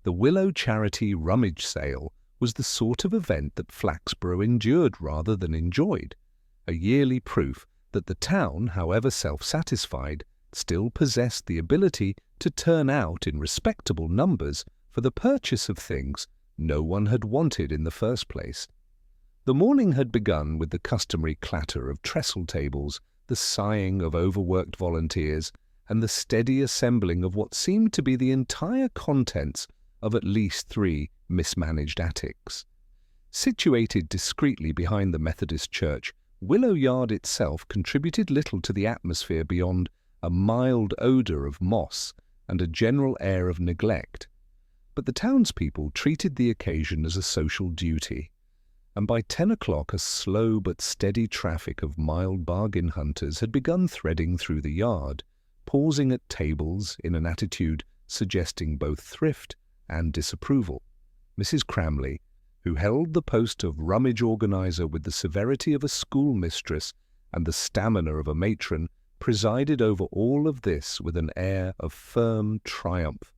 The Willow Charity Rummage Sale was the sort of event that Flaxborough endured rather than enjoyed, a yearly proof that the town, however self-satisfied, still possessed the ability to turn out in respectable numbers for the purchase of things no one had wanted in the first place. The morning had begun with the customary clatter of trestle tables, the sighing of overworked volunteers, and the steady assembling of what seemed to be the entire contents of at least 3 mismanaged attics. Situated discreetly behind the Methodist church, Willow Yard itself contributed little to the atmosphere beyond a mild odour of moss and a general air of neglect. But the townspeople treated the occasion as a social duty, and by 10 o'clock a slow but steady traffic of mild bargain hunters had begun threading through the yard, pausing at tables in an attitude suggesting both thrift and disapproval. Mrs. Cramley, who held the post of rummage organizer with the severity of a schoolmistress and the stamina of a matron, presided over all of this with an air of firm triumph.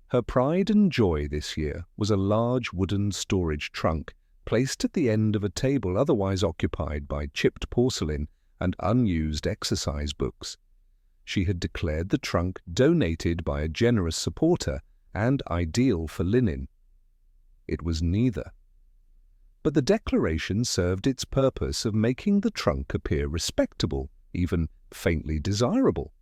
Her pride and joy this year was a large wooden storage trunk placed at the end of a table otherwise occupied by chipped porcelain and unused exercise books. She had declared the trunk donated by a generous supporter and ideal for linen. It was neither. But the declaration served its purpose of making the trunk appear respectable, even faintly desirable.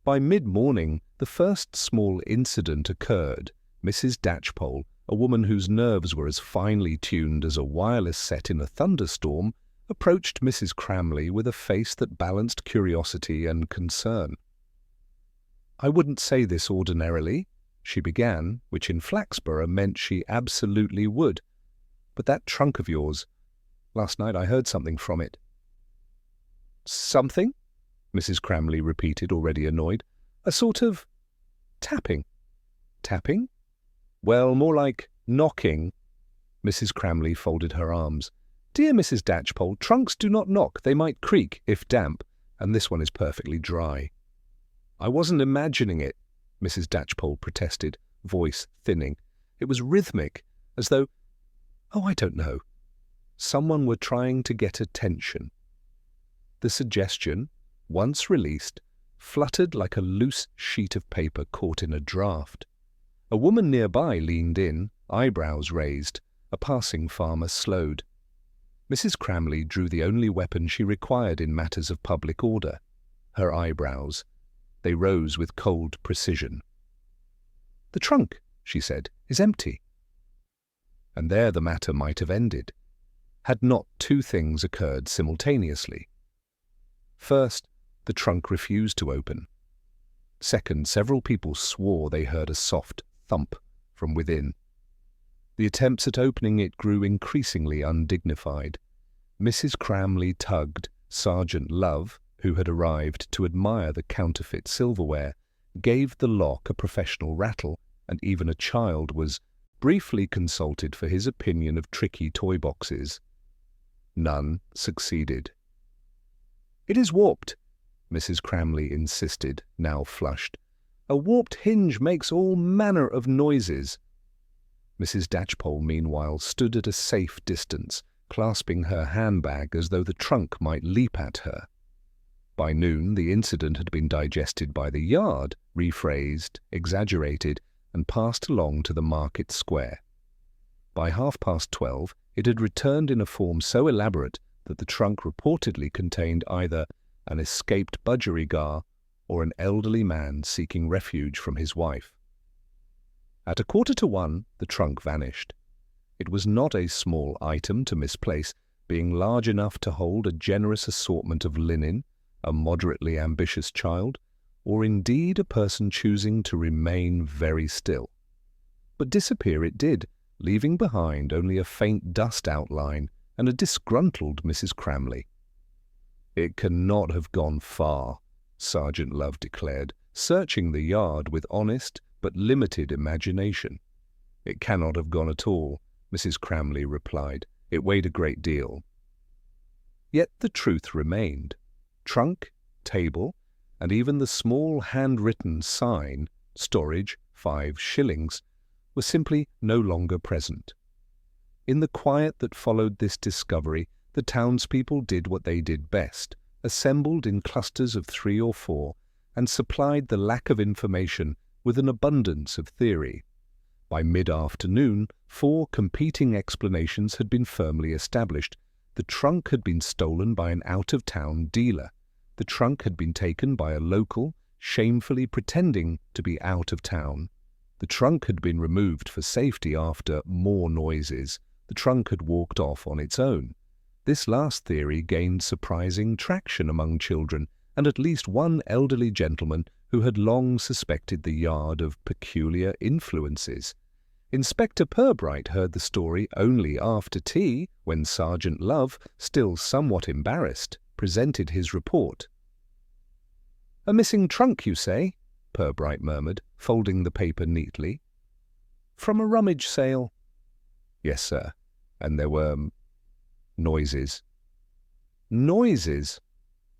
By mid-morning, the first small incident occurred. Mrs. Datchpole, a woman whose nerves were as finely tuned as a wireless set in a thunderstorm, approached Mrs. Cramley with a face that balanced curiosity and concern. "I wouldn't say this ordinarily," she began, which in Flaxborough meant she absolutely would. "But that trunk of yours, last night I heard something from it." "Something?" Mrs. Cramley repeated, already annoyed. "A sort of tapping." "Tapping? Well, more like knocking." Mrs. Cramley folded her arms. "Dear Mrs. Datchpole, trunks do not knock. They might creak, if damp, and this one is perfectly dry." "I wasn't imagining it," Mrs. Datchpole protested, voice thinning. It was rhythmic, as though, I don't know, someone were trying to get attention. The suggestion, once released, fluttered like a loose sheet of paper caught in a draught. A woman nearby leaned in, eyebrows raised. A passing farmer slowed. Mrs. Cramley drew the only weapon she required in matters of public order, her eyebrows. They rose with cold precision. "The trunk," she said, "is empty." And there the matter might have ended, had not 2 things occurred simultaneously. First, the trunk refused to open. Second, several people swore they heard a soft thump from within. The attempts at opening it grew increasingly undignified. Mrs. Cramley tugged. Sergeant Love, who had arrived to admire the counterfeit silverware, gave the lock a professional rattle, and even a child was briefly consulted for his opinion of tricky toy boxes. None succeeded. "It is warped," Mrs. Cramley insisted, now flushed. "A warped hinge makes all manner of noises." Mrs. Datchpole, meanwhile, stood at a safe distance, clasping her handbag as though the trunk might leap at her. By noon, the incident had been digested by the yard, rephrased, exaggerated, and passed along to the market square. By 12:30, it had returned in a form so elaborate that the trunk reportedly contained either an escaped budgerigar or an elderly man seeking refuge from his wife. At 1:45, the trunk vanished. It was not a small item to misplace, being large enough to hold a generous assortment of linen, a moderately ambitious child, or indeed a person choosing to remain very still. But disappear it did, leaving behind only a faint dust outline and a disgruntled Mrs. Cramley. "It cannot have gone far," Sergeant Love declared, searching the yard with honest but limited imagination. "It cannot have gone at all," Mrs. Cramley replied. "It weighed a great deal." Yet the truth remained. Trunk, table, and even the small handwritten sign, storage 5 shillings, were simply no longer present. In the quiet that followed this discovery, the townspeople did what they did best, assembled in clusters of 3 or 4, and supplied the lack of information with an abundance of theory. By mid-afternoon, 4 competing explanations had been firmly established. The trunk had been stolen by an out-of-town dealer. The trunk had been taken by a local, shamefully pretending to be out of town. The trunk had been removed for safety after more noises. The trunk had walked off on its own. This last theory gained surprising traction among children, and at least one elderly gentleman who had long suspected the yard of peculiar influences. Inspector Purbright heard the story only after tea, when Sergeant Love, still somewhat embarrassed, presented his report. "A missing trunk, you say?" Purbright murmured, folding the paper neatly. "From a rummage sale?" "Yes, sir. And there were noises." "Noises?"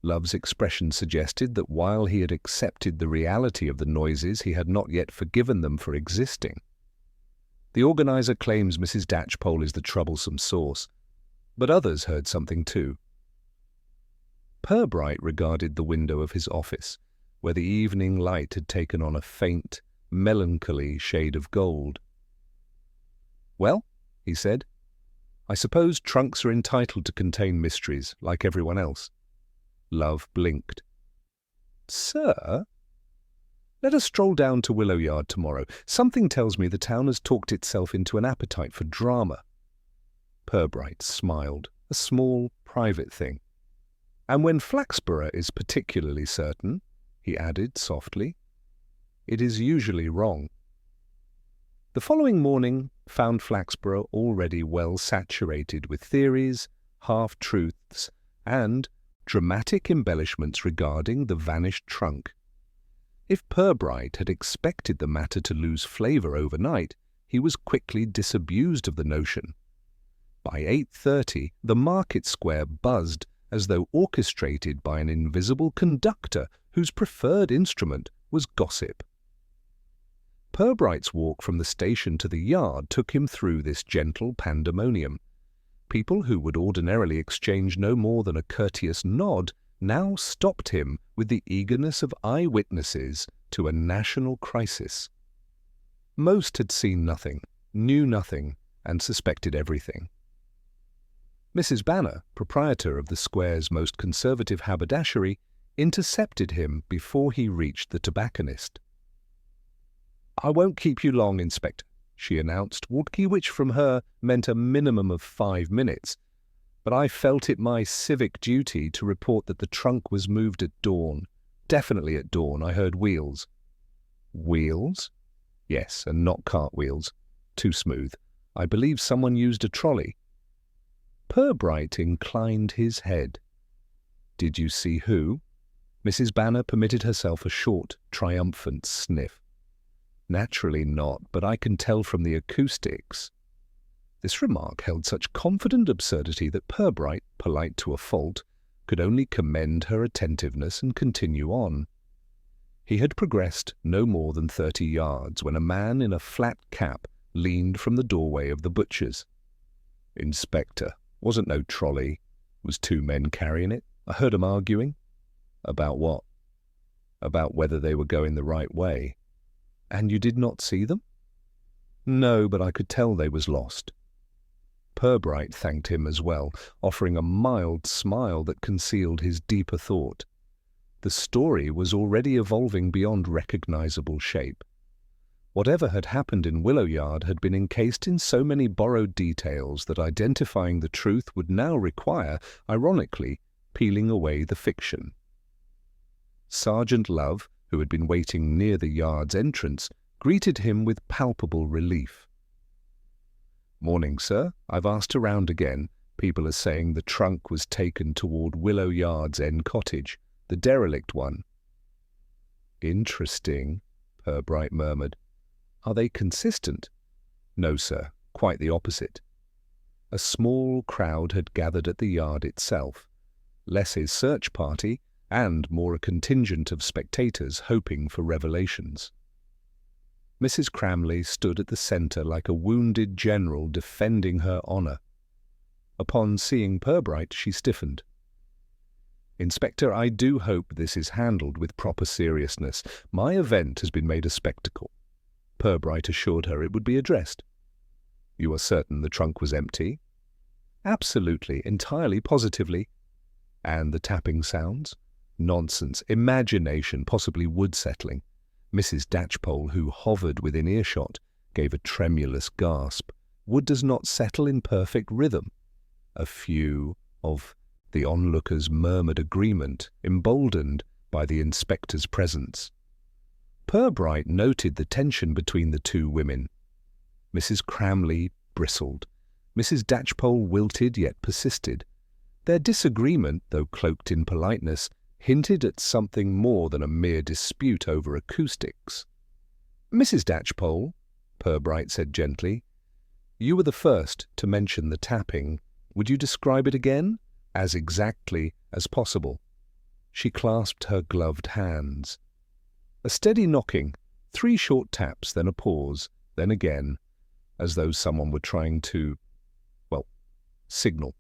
Love's expression suggested that while he had accepted the reality of the noises, he had not yet forgiven them for existing. "The organizer claims Mrs. Datchpole is the troublesome source, but others heard something too." Purbright regarded the window of his office, where the evening light had taken on a faint, melancholy shade of gold. "Well," he said, "I suppose trunks are entitled to contain mysteries, like everyone else." Love blinked. "Sir? Let us stroll down to Willow Yard tomorrow. Something tells me the town has talked itself into an appetite for drama." Purbright smiled, a small, private thing. "And when Flaxborough is particularly certain," he added softly, "it is usually wrong." The following morning found Flaxborough already well saturated with theories, half-truths, and dramatic embellishments regarding the vanished trunk. If Purbright had expected the matter to lose flavour overnight, he was quickly disabused of the notion. By 8:30, the market square buzzed as though orchestrated by an invisible conductor whose preferred instrument was gossip. Purbright's walk from the station to the yard took him through this gentle pandemonium. People who would ordinarily exchange no more than a courteous nod now stopped him with the eagerness of eyewitnesses to a national crisis. Most had seen nothing, knew nothing, and suspected everything. Mrs. Banner, proprietor of the square's most conservative haberdashery, intercepted him before he reached the tobacconist. "I won't keep you long, Inspector," she announced, which from her meant a minimum of 5 minutes. "But I felt it my civic duty to report that the trunk was moved at dawn. Definitely at dawn. I heard wheels." "Wheels?" "Yes, and not cartwheels. Too smooth. I believe someone used a trolley." Purbright inclined his head. "Did you see who?" Mrs. Banner permitted herself a short, triumphant sniff. "Naturally not, but I can tell from the acoustics." This remark held such confident absurdity that Purbright, polite to a fault, could only commend her attentiveness and continue on. He had progressed no more than 30 yards when a man in a flat cap leaned from the doorway of the butcher's. "Inspector, wasn't no trolley. Was 2 men carrying it. I heard 'em arguing." "About what?" "About whether they were going the right way." "And you did not see them?" "No, but I could tell they was lost." Purbright thanked him as well, offering a mild smile that concealed his deeper thought. The story was already evolving beyond recognizable shape. Whatever had happened in Willow Yard had been encased in so many borrowed details that identifying the truth would now require, ironically, peeling away the fiction. Sergeant Love, who had been waiting near the yard's entrance, greeted him with palpable relief. "Morning, sir. I've asked around again. People are saying the trunk was taken toward Willow Yard's end cottage, the derelict one." "Interesting," Purbright murmured. "Are they consistent?" "No, sir. Quite the opposite." A small crowd had gathered at the yard itself, less his search party, and more a contingent of spectators hoping for revelations. Mrs. Cramley stood at the centre like a wounded general defending her honour. Upon seeing Purbright, she stiffened. "Inspector, I do hope this is handled with proper seriousness. My event has been made a spectacle." Purbright assured her it would be addressed. "You are certain the trunk was empty?" "Absolutely, entirely, positively." "And the tapping sounds?" "Nonsense, imagination, possibly wood settling." Mrs. Datchpole, who hovered within earshot, gave a tremulous gasp. Wood does not settle in perfect rhythm. A few of the onlookers murmured agreement, emboldened by the inspector's presence. Purbright noted the tension between the two women. Mrs. Cramley bristled. Mrs. Datchpole wilted yet persisted. Their disagreement, though cloaked in politeness, hinted at something more than a mere dispute over acoustics. "Mrs. Datchpole," Purbright said gently, "you were the first to mention the tapping. Would you describe it again?" "As exactly as possible." She clasped her gloved hands. "A steady knocking, 3 short taps, then a pause, then again, as though someone were trying to, signal."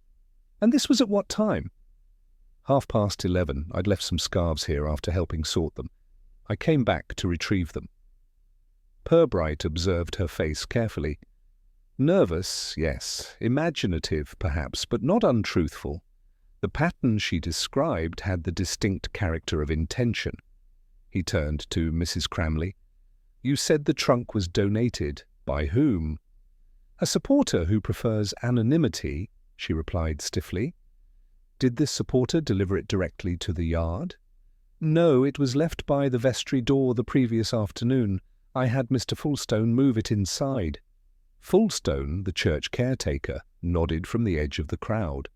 "And this was at what time?" 11:30. I'd left some scarves here after helping sort them. I came back to retrieve them." Purbright observed her face carefully. "Nervous, yes. Imaginative, perhaps, but not untruthful. The pattern she described had the distinct character of intention." He turned to Mrs. Cramley. "You said the trunk was donated. By whom?" "A supporter who prefers anonymity," she replied stiffly. "Did this supporter deliver it directly to the yard?" "No, it was left by the vestry door the previous afternoon. I had Mr. Fullstone move it inside." Fullstone, the church caretaker, nodded from the edge of the crowd.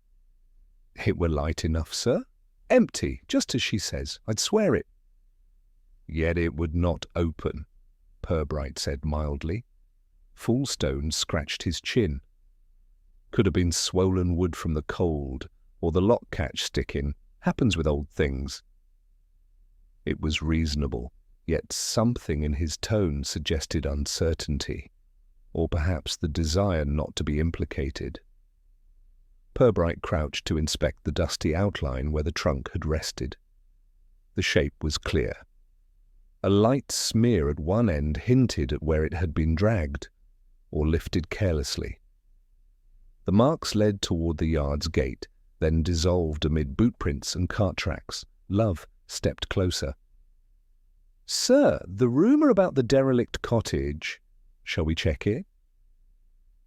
"It were light enough, sir. Empty, just as she says. I'd swear it." "Yet it would not open," Purbright said mildly. Fullstone scratched his chin. "Could have been swollen wood from the cold, or the lock catch sticking. Happens with old things." It was reasonable, yet something in his tone suggested uncertainty, or perhaps the desire not to be implicated. Purbright crouched to inspect the dusty outline where the trunk had rested. The shape was clear. A light smear at one end hinted at where it had been dragged, or lifted carelessly. The marks led toward the yard's gate, then dissolved amid bootprints and cart tracks. Love stepped closer. "Sir, the rumour about the derelict cottage. Shall we check it?"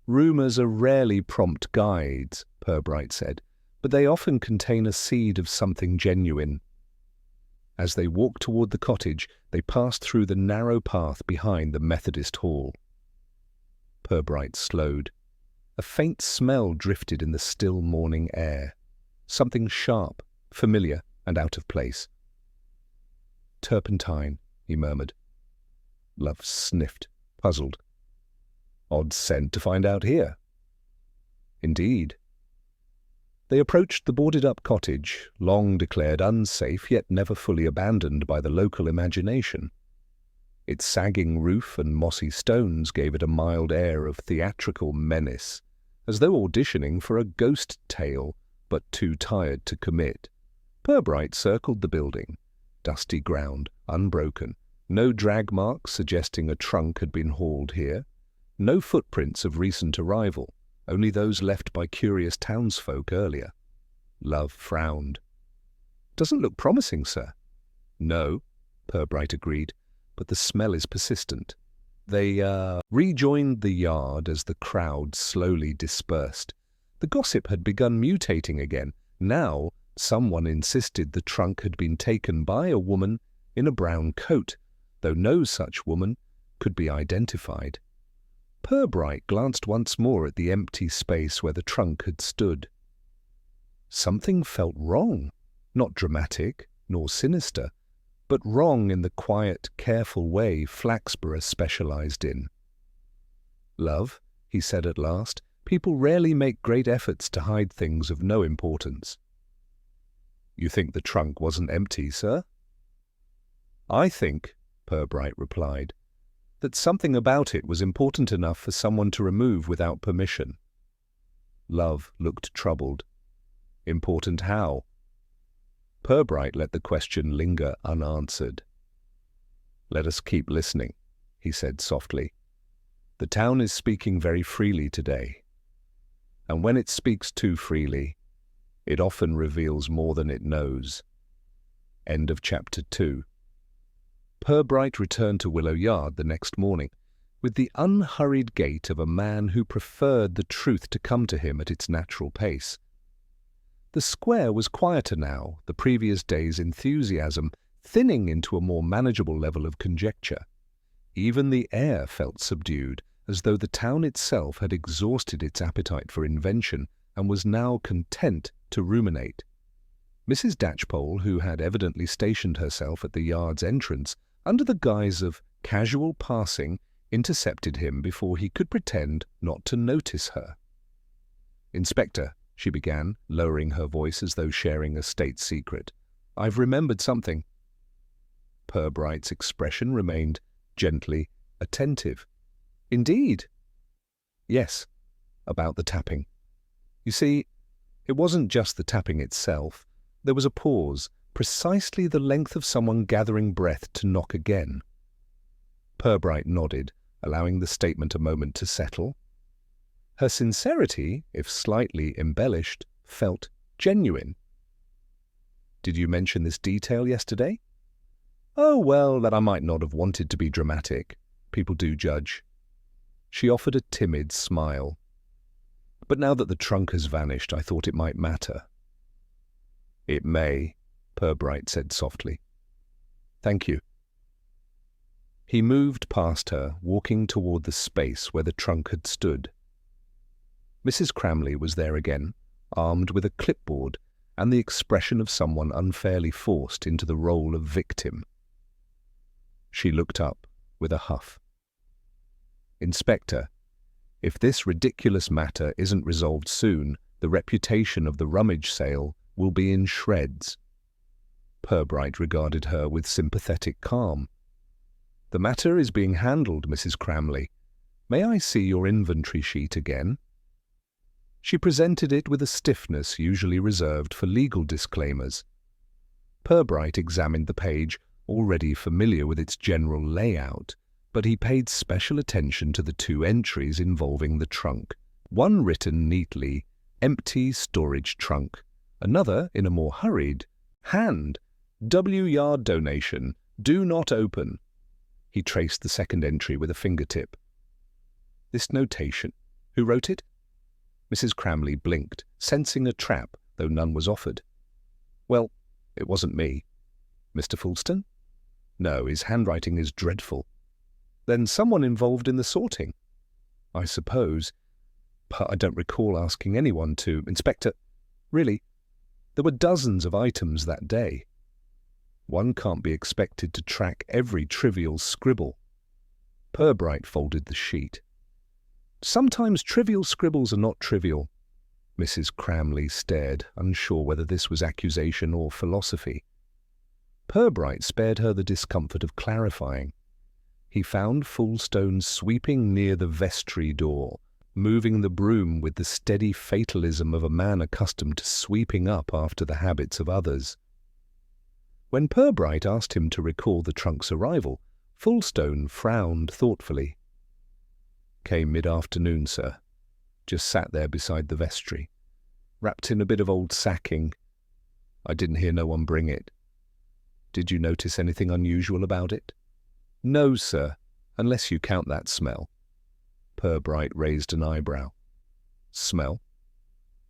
"Rumours are rarely prompt guides," Purbright said, "but they often contain a seed of something genuine." As they walked toward the cottage, they passed through the narrow path behind the Methodist Hall. Purbright slowed. A faint smell drifted in the still morning air. Something sharp, familiar, and out of place. "Turpentine," he murmured. Love sniffed, puzzled. "Odd scent to find out here." "Indeed." They approached the boarded-up cottage, long declared unsafe, yet never fully abandoned by the local imagination. Its sagging roof and mossy stones gave it a mild air of theatrical menace, as though auditioning for a ghost tale, but too tired to commit. Purbright circled the building. Dusty ground, unbroken, no drag marks suggesting a trunk had been hauled here, no footprints of recent arrival, only those left by curious townsfolk earlier. Love frowned. "Doesn't look promising, sir." "No," Purbright agreed, "but the smell is persistent." They rejoined the yard as the crowd slowly dispersed. The gossip had begun mutating again. Now someone insisted the trunk had been taken by a woman in a brown coat, though no such woman could be identified. Purbright glanced once more at the empty space where the trunk had stood. Something felt wrong, not dramatic nor sinister, but wrong in the quiet, careful way Flaxborough specialized in. "Love," he said at last, "people rarely make great efforts to hide things of no importance." "You think the trunk wasn't empty, sir?" "I think," Purbright replied, that something about it was important enough for someone to remove without permission. Love looked troubled. Important how? Purbright let the question linger unanswered. "Let us keep listening," he said softly. "The town is speaking very freely today. And when it speaks too freely, it often reveals more than it knows." End of chapter 2. Purbright returned to Willow Yard the next morning with the unhurried gait of a man who preferred the truth to come to him at its natural pace. The square was quieter now, the previous day's enthusiasm thinning into a more manageable level of conjecture. Even the air felt subdued, as though the town itself had exhausted its appetite for invention and was now content to ruminate. Mrs. Datchpole, who had evidently stationed herself at the yard's entrance under the guise of casual passing, intercepted him before he could pretend not to notice her. "Inspector," she began, lowering her voice as though sharing a state secret, "I've remembered something." Purbright's expression remained gently attentive. "Indeed?" "Yes, about the tapping. You see, it wasn't just the tapping itself. There was a pause, precisely the length of someone gathering breath to knock again." Purbright nodded, allowing the statement a moment to settle. Her sincerity, if slightly embellished, felt genuine. "Did you mention this detail yesterday?" "Oh, well, that I might not have wanted to be dramatic. People do judge." She offered a timid smile. "But now that the trunk has vanished, I thought it might matter." "It may," Purbright said softly. "Thank you." He moved past her, walking toward the space where the trunk had stood. Mrs. Cramley was there again, armed with a clipboard and the expression of someone unfairly forced into the role of victim. She looked up with a huff. "Inspector, if this ridiculous matter isn't resolved soon, the reputation of the rummage sale will be in shreds." Purbright regarded her with sympathetic calm. "The matter is being handled, Mrs. Cramley. May I see your inventory sheet again?" She presented it with a stiffness usually reserved for legal disclaimers. Purbright examined the page, already familiar with its general layout, but he paid special attention to the two entries involving the trunk. One written neatly, "Empty storage trunk." Another, in a more hurried hand, "W Yard donation, do not open." He traced the second entry with a fingertip. "This notation, who wrote it?" Mrs. Cramley blinked, sensing a trap, though none was offered. "Well, it wasn't me." "Mr. Fulston?" "No, his handwriting is dreadful." "Then someone involved in the sorting?" "I suppose, but I don't recall asking anyone to. Inspector, really, there were dozens of items that day. One can't be expected to track every trivial scribble." Purbright folded the sheet. "Sometimes trivial scribbles are not trivial." Mrs. Cramley stared, unsure whether this was accusation or philosophy. Purbright spared her the discomfort of clarifying. He found Fulstone sweeping near the vestry door, moving the broom with the steady fatalism of a man accustomed to sweeping up after the habits of others. When Purbright asked him to recall the trunk's arrival, Fulstone frowned thoughtfully. "Came mid-afternoon, sir. Just sat there beside the vestry. Wrapped in a bit of old sacking. I didn't hear no one bring it." "Did you notice anything unusual about it?" "No, sir, unless you count that smell." Purbright raised an eyebrow. "Smell?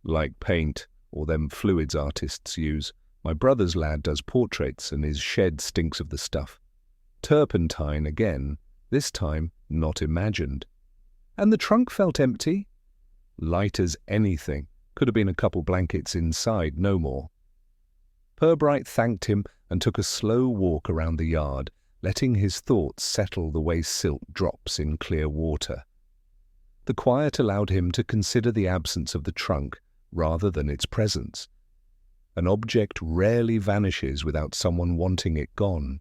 Like paint, or them fluids artists use. My brother's lad does portraits, and his shed stinks of the stuff. Turpentine again, this time not imagined." "And the trunk felt empty?" "Light as anything. Could have been a couple blankets inside, no more." Purbright thanked him and took a slow walk around the yard, letting his thoughts settle the way silt drops in clear water. The quiet allowed him to consider the absence of the trunk rather than its presence. An object rarely vanishes without someone wanting it gone.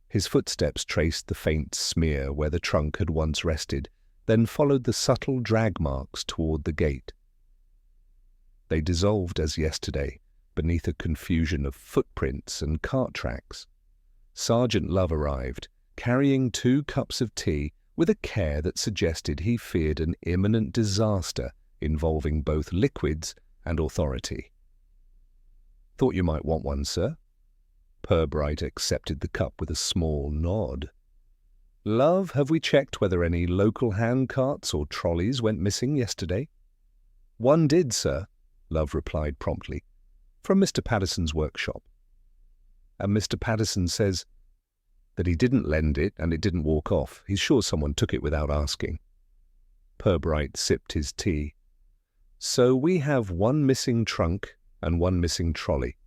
His footsteps traced the faint smear where the trunk had once rested, then followed the subtle drag marks toward the gate. They dissolved as yesterday, beneath a confusion of footprints and cart tracks. Sergeant Love arrived, carrying 2 cups of tea with a care that suggested he feared an imminent disaster involving both liquids and authority. "Thought you might want one, sir." Purbright accepted the cup with a small nod. "Love, have we checked whether any local handcarts or trolleys went missing yesterday?" "One did, sir," Love replied promptly, "from Mr. Patterson's workshop. And Mr. Patterson says that he didn't lend it and it didn't walk off. He's sure someone took it without asking." Purbright sipped his tea. "So we have 1 missing trunk and 1 missing trolley.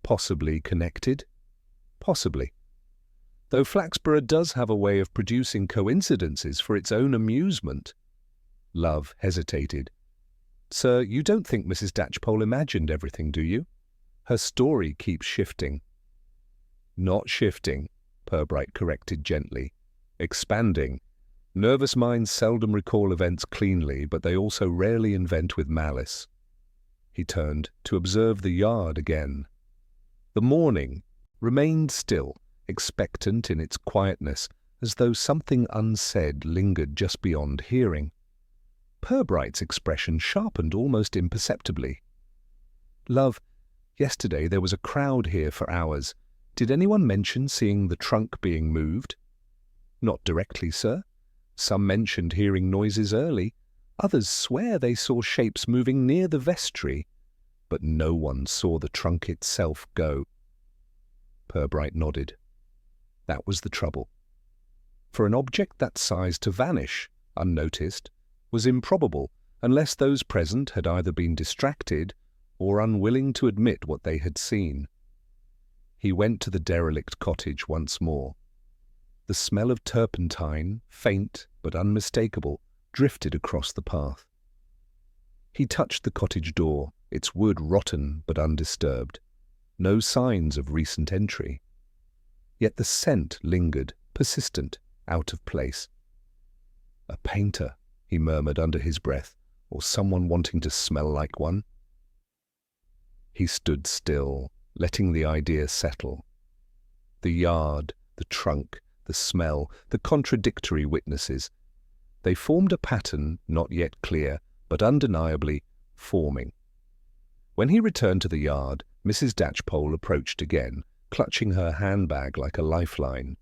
Possibly connected? Possibly. Though Flaxborough does have a way of producing coincidences for its own amusement." Love hesitated. "Sir, you don't think Mrs. Datchpole imagined everything, do you? Her story keeps shifting." "Not shifting," Purbright corrected gently. "Expanding. Nervous minds seldom recall events cleanly, but they also rarely invent with malice." He turned to observe the yard again. The morning remained still, expectant in its quietness, as though something unsaid lingered just beyond hearing. Purbright's expression sharpened almost imperceptibly. "Love, yesterday there was a crowd here for hours. Did anyone mention seeing the trunk being moved?" "Not directly, sir. Some mentioned hearing noises early. Others swear they saw shapes moving near the vestry. But no one saw the trunk itself go." Purbright nodded. That was the trouble. For an object that size to vanish, unnoticed, was improbable unless those present had either been distracted or unwilling to admit what they had seen. He went to the derelict cottage once more. The smell of turpentine, faint but unmistakable, drifted across the path. He touched the cottage door, its wood rotten but undisturbed. No signs of recent entry. Yet the scent lingered, persistent, out of place. "A painter," he murmured under his breath, "or someone wanting to smell like one." He stood still, letting the idea settle. The yard, the trunk, the smell, the contradictory witnesses. They formed a pattern not yet clear, but undeniably forming. When he returned to the yard, Mrs. Datchpole approached again, clutching her handbag like a lifeline.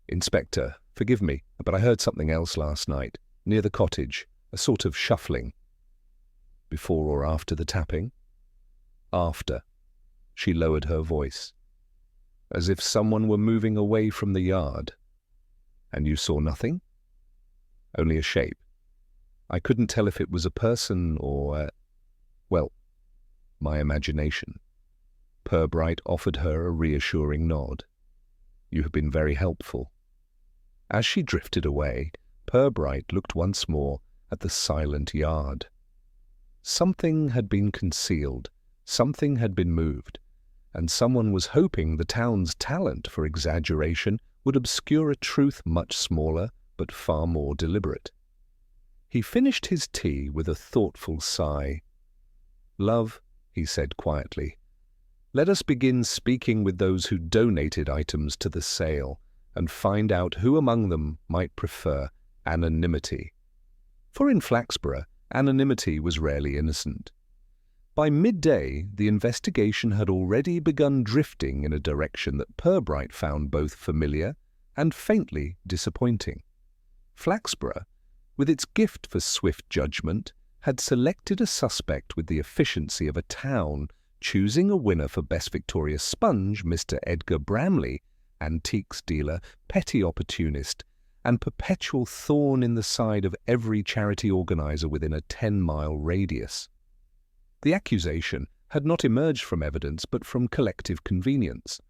"Inspector, forgive me, but I heard something else last night, near the cottage, a sort of shuffling." "Before or after the tapping?" "After." She lowered her voice. "As if someone were moving away from the yard." "And you saw nothing?" "Only a shape. I couldn't tell if it was a person or well, my imagination." Purbright offered her a reassuring nod. "You have been very helpful." As she drifted away, Purbright looked once more at the silent yard. Something had been concealed, something had been moved, and someone was hoping the town's talent for exaggeration would obscure a truth much smaller but far more deliberate. He finished his tea with a thoughtful sigh. "Love," he said quietly, "let us begin speaking with those who donated items to the sale and find out who among them might prefer anonymity." For in Flaxborough, anonymity was rarely innocent. By midday, the investigation had already begun drifting in a direction that Purbright found both familiar and faintly disappointing. Flaxborough, with its gift for swift judgment, had selected a suspect with the efficiency of a town, choosing a winner for Best Victoria Sponge, Mr. Edgar Bramley, antiques dealer, petty opportunist, and perpetual thorn in the side of every charity organizer within a 10-mile radius. The accusation had not emerged from evidence but from collective convenience.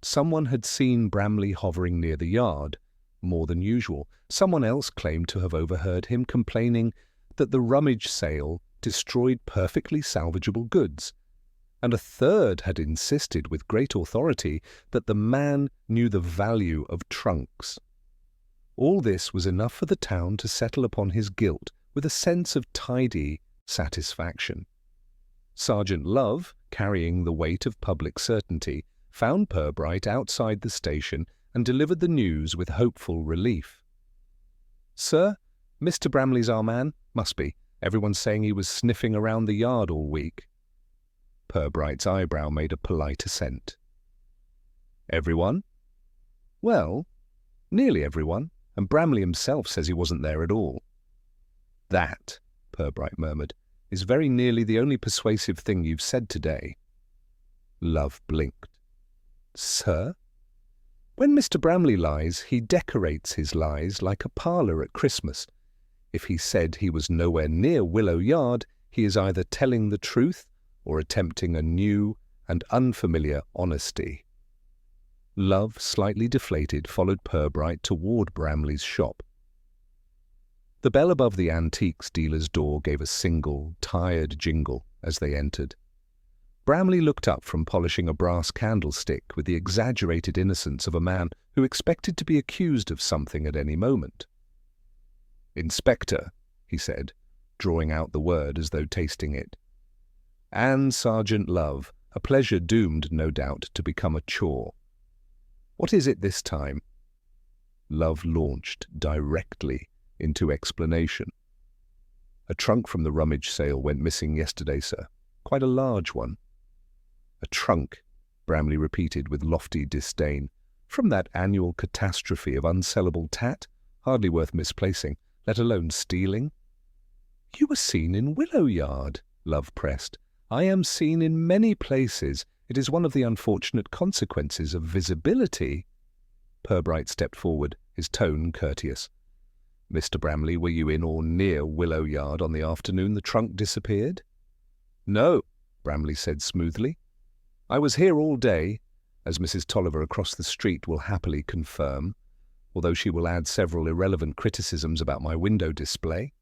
Someone had seen Bramley hovering near the yard, more than usual. Someone else claimed to have overheard him complaining that the rummage sale destroyed perfectly salvageable goods. and a third had insisted with great authority that the man knew the value of trunks. All this was enough for the town to settle upon his guilt with a sense of tidy satisfaction. Sergeant Love, carrying the weight of public certainty, found Purbright outside the station and delivered the news with hopeful relief. "Sir, Mr. Bramley's our man? Must be. Everyone's saying he was sniffing around the yard all week." Purbright's eyebrow made a polite assent. "Everyone?" "Well, nearly everyone, and Bramley himself says he wasn't there at all." "That," Purbright murmured, "is very nearly the only persuasive thing you've said today." Love blinked. "Sir?" "When Mr. Bramley lies, he decorates his lies like a parlour at Christmas. If he said he was nowhere near Willow Yard, he is either telling the truth or attempting a new and unfamiliar honesty." Love, slightly deflated, followed Purbright toward Bramley's shop. The bell above the antiques dealer's door gave a single, tired jingle as they entered. Bramley looked up from polishing a brass candlestick with the exaggerated innocence of a man who expected to be accused of something at any moment. "Inspector," he said, drawing out the word as though tasting it. "And Sergeant Love, a pleasure doomed, no doubt, to become a chore. What is it this time?" Love launched directly into explanation. "A trunk from the rummage sale went missing yesterday, sir. Quite a large one." "A trunk," Bramley repeated with lofty disdain. "From that annual catastrophe of unsellable tat? Hardly worth misplacing, let alone stealing." "You were seen in Willow Yard," Love pressed. "I am seen in many places. It is one of the unfortunate consequences of visibility." Purbright stepped forward, his tone courteous. "Mr. Bramley, were you in or near Willow Yard on the afternoon the trunk disappeared?" "No," Bramley said smoothly. "I was here all day, as Mrs. Tolliver across the street will happily confirm, although she will add several irrelevant criticisms about my window display."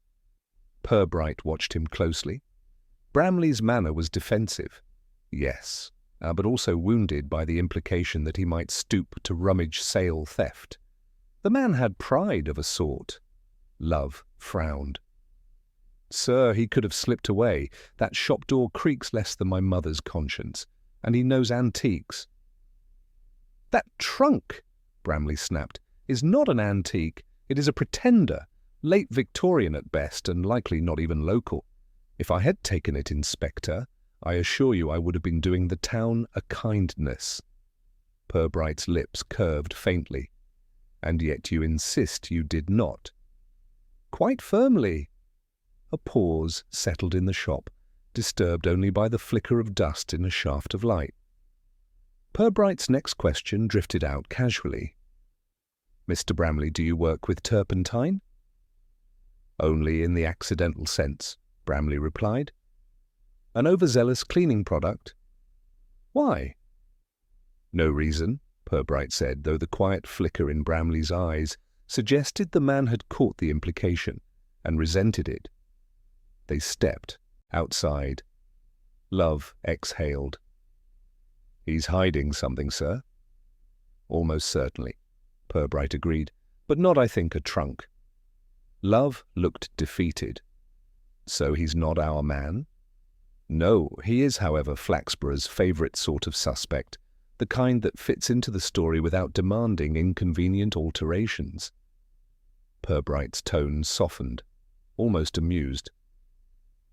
Purbright watched him closely. Bramley's manner was defensive, yes, but also wounded by the implication that he might stoop to rummage sale theft. The man had pride of a sort. Love frowned. "Sir, he could have slipped away. That shop door creaks less than my mother's conscience, and he knows antiques." "That trunk," Bramley snapped, "is not an antique. It is a pretender, late Victorian at best, and likely not even local. If I had taken it, Inspector, I assure you I would have been doing the town a kindness." Purbright's lips curved faintly. "And yet you insist you did not." "Quite firmly." A pause settled in the shop, disturbed only by the flicker of dust in a shaft of light. Purbright's next question drifted out casually. "Mr. Bramley, do you work with turpentine?" "Only in the accidental sense," Bramley replied. "An overzealous cleaning product?" "Why?" "No reason," Purbright said, though the quiet flicker in Bramley's eyes suggested the man had caught the implication and resented it. They stepped outside. Love exhaled. "He's hiding something, sir." "Almost certainly," Purbright agreed, "but not, I think, a trunk." Love looked defeated. "So he's not our man?" "No, he is, however, Flaxborough's favourite sort of suspect, the kind that fits into the story without demanding inconvenient alterations." Purbright's tone softened, almost amused.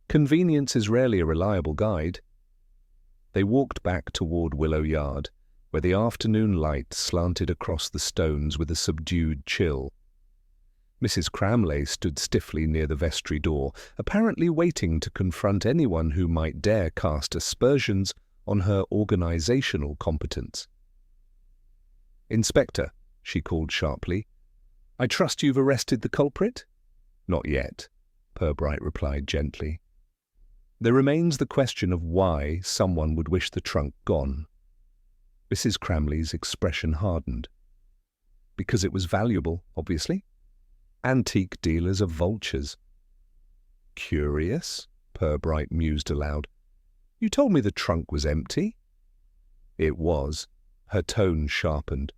"Convenience is rarely a reliable guide." They walked back toward Willow Yard, where the afternoon light slanted across the stones with a subdued chill. Mrs. Cramley stood stiffly near the vestry door, apparently waiting to confront anyone who might dare cast aspersions on her organizational competence. "Inspector," she called sharply, "I trust you've arrested the culprit?" "Not yet," Purbright replied gently. "There remains the question of why someone would wish the trunk gone." Mrs. Cramley's expression hardened. "Because it was valuable, obviously. Antique dealers are vultures." "Curious," Purbright mused aloud. You told me the trunk was empty." "It was." Her tone sharpened.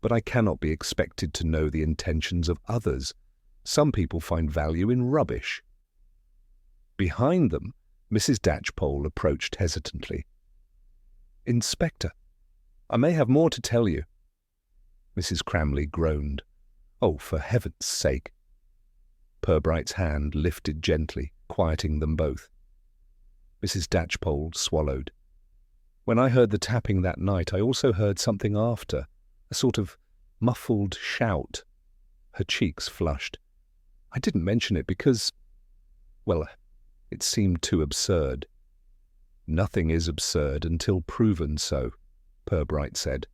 "But I cannot be expected to know the intentions of others. Some people find value in rubbish." Behind them, Mrs. Datchpole approached hesitantly. "Inspector, I may have more to tell you." Mrs. Cramley groaned. "Oh, for heaven's sake." Purbright's hand lifted gently, quieting them both. Mrs. Datchpole swallowed. "When I heard the tapping that night, I also heard something after, a sort of muffled shout." Her cheeks flushed. "I didn't mention it because, well, it seemed too absurd." "Nothing is absurd until proven so," Purbright said.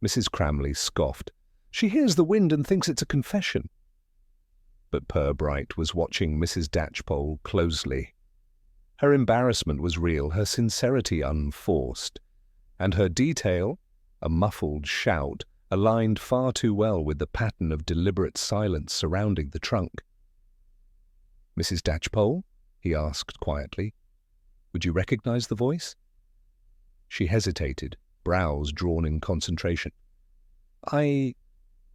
Mrs. Cramley scoffed. "She hears the wind and thinks it's a confession." But Purbright was watching Mrs. Datchpole closely. Her embarrassment was real, her sincerity unforced, and her detail, a muffled shout, aligned far too well with the pattern of deliberate silence surrounding the trunk. "Mrs. Datchpole?" he asked quietly. "Would you recognize the voice?" She hesitated, brows drawn in concentration. I'm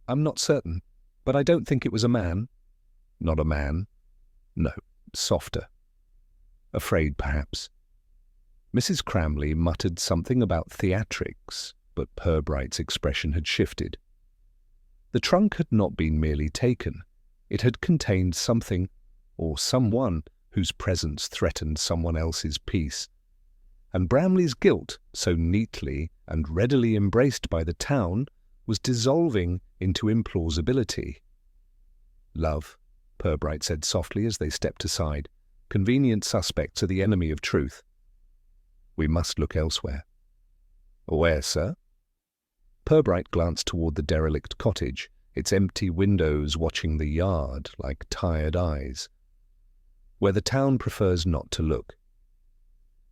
not certain, but I don't think it was a man." "Not a man?" "No, softer." "Afraid, perhaps." Mrs. Cramley muttered something about theatrics, but Purbright's expression had shifted. The trunk had not been merely taken. It had contained something, or someone, whose presence threatened someone else's peace. And Bramley's guilt, so neatly and readily embraced by the town, was dissolving into implausibility. "Love," Purbright said softly as they stepped aside, "convenient suspects are the enemy of truth. We must look elsewhere." "Where, sir?" Purbright glanced toward the derelict cottage, its empty windows watching the yard like tired eyes. "Where the town prefers not to look."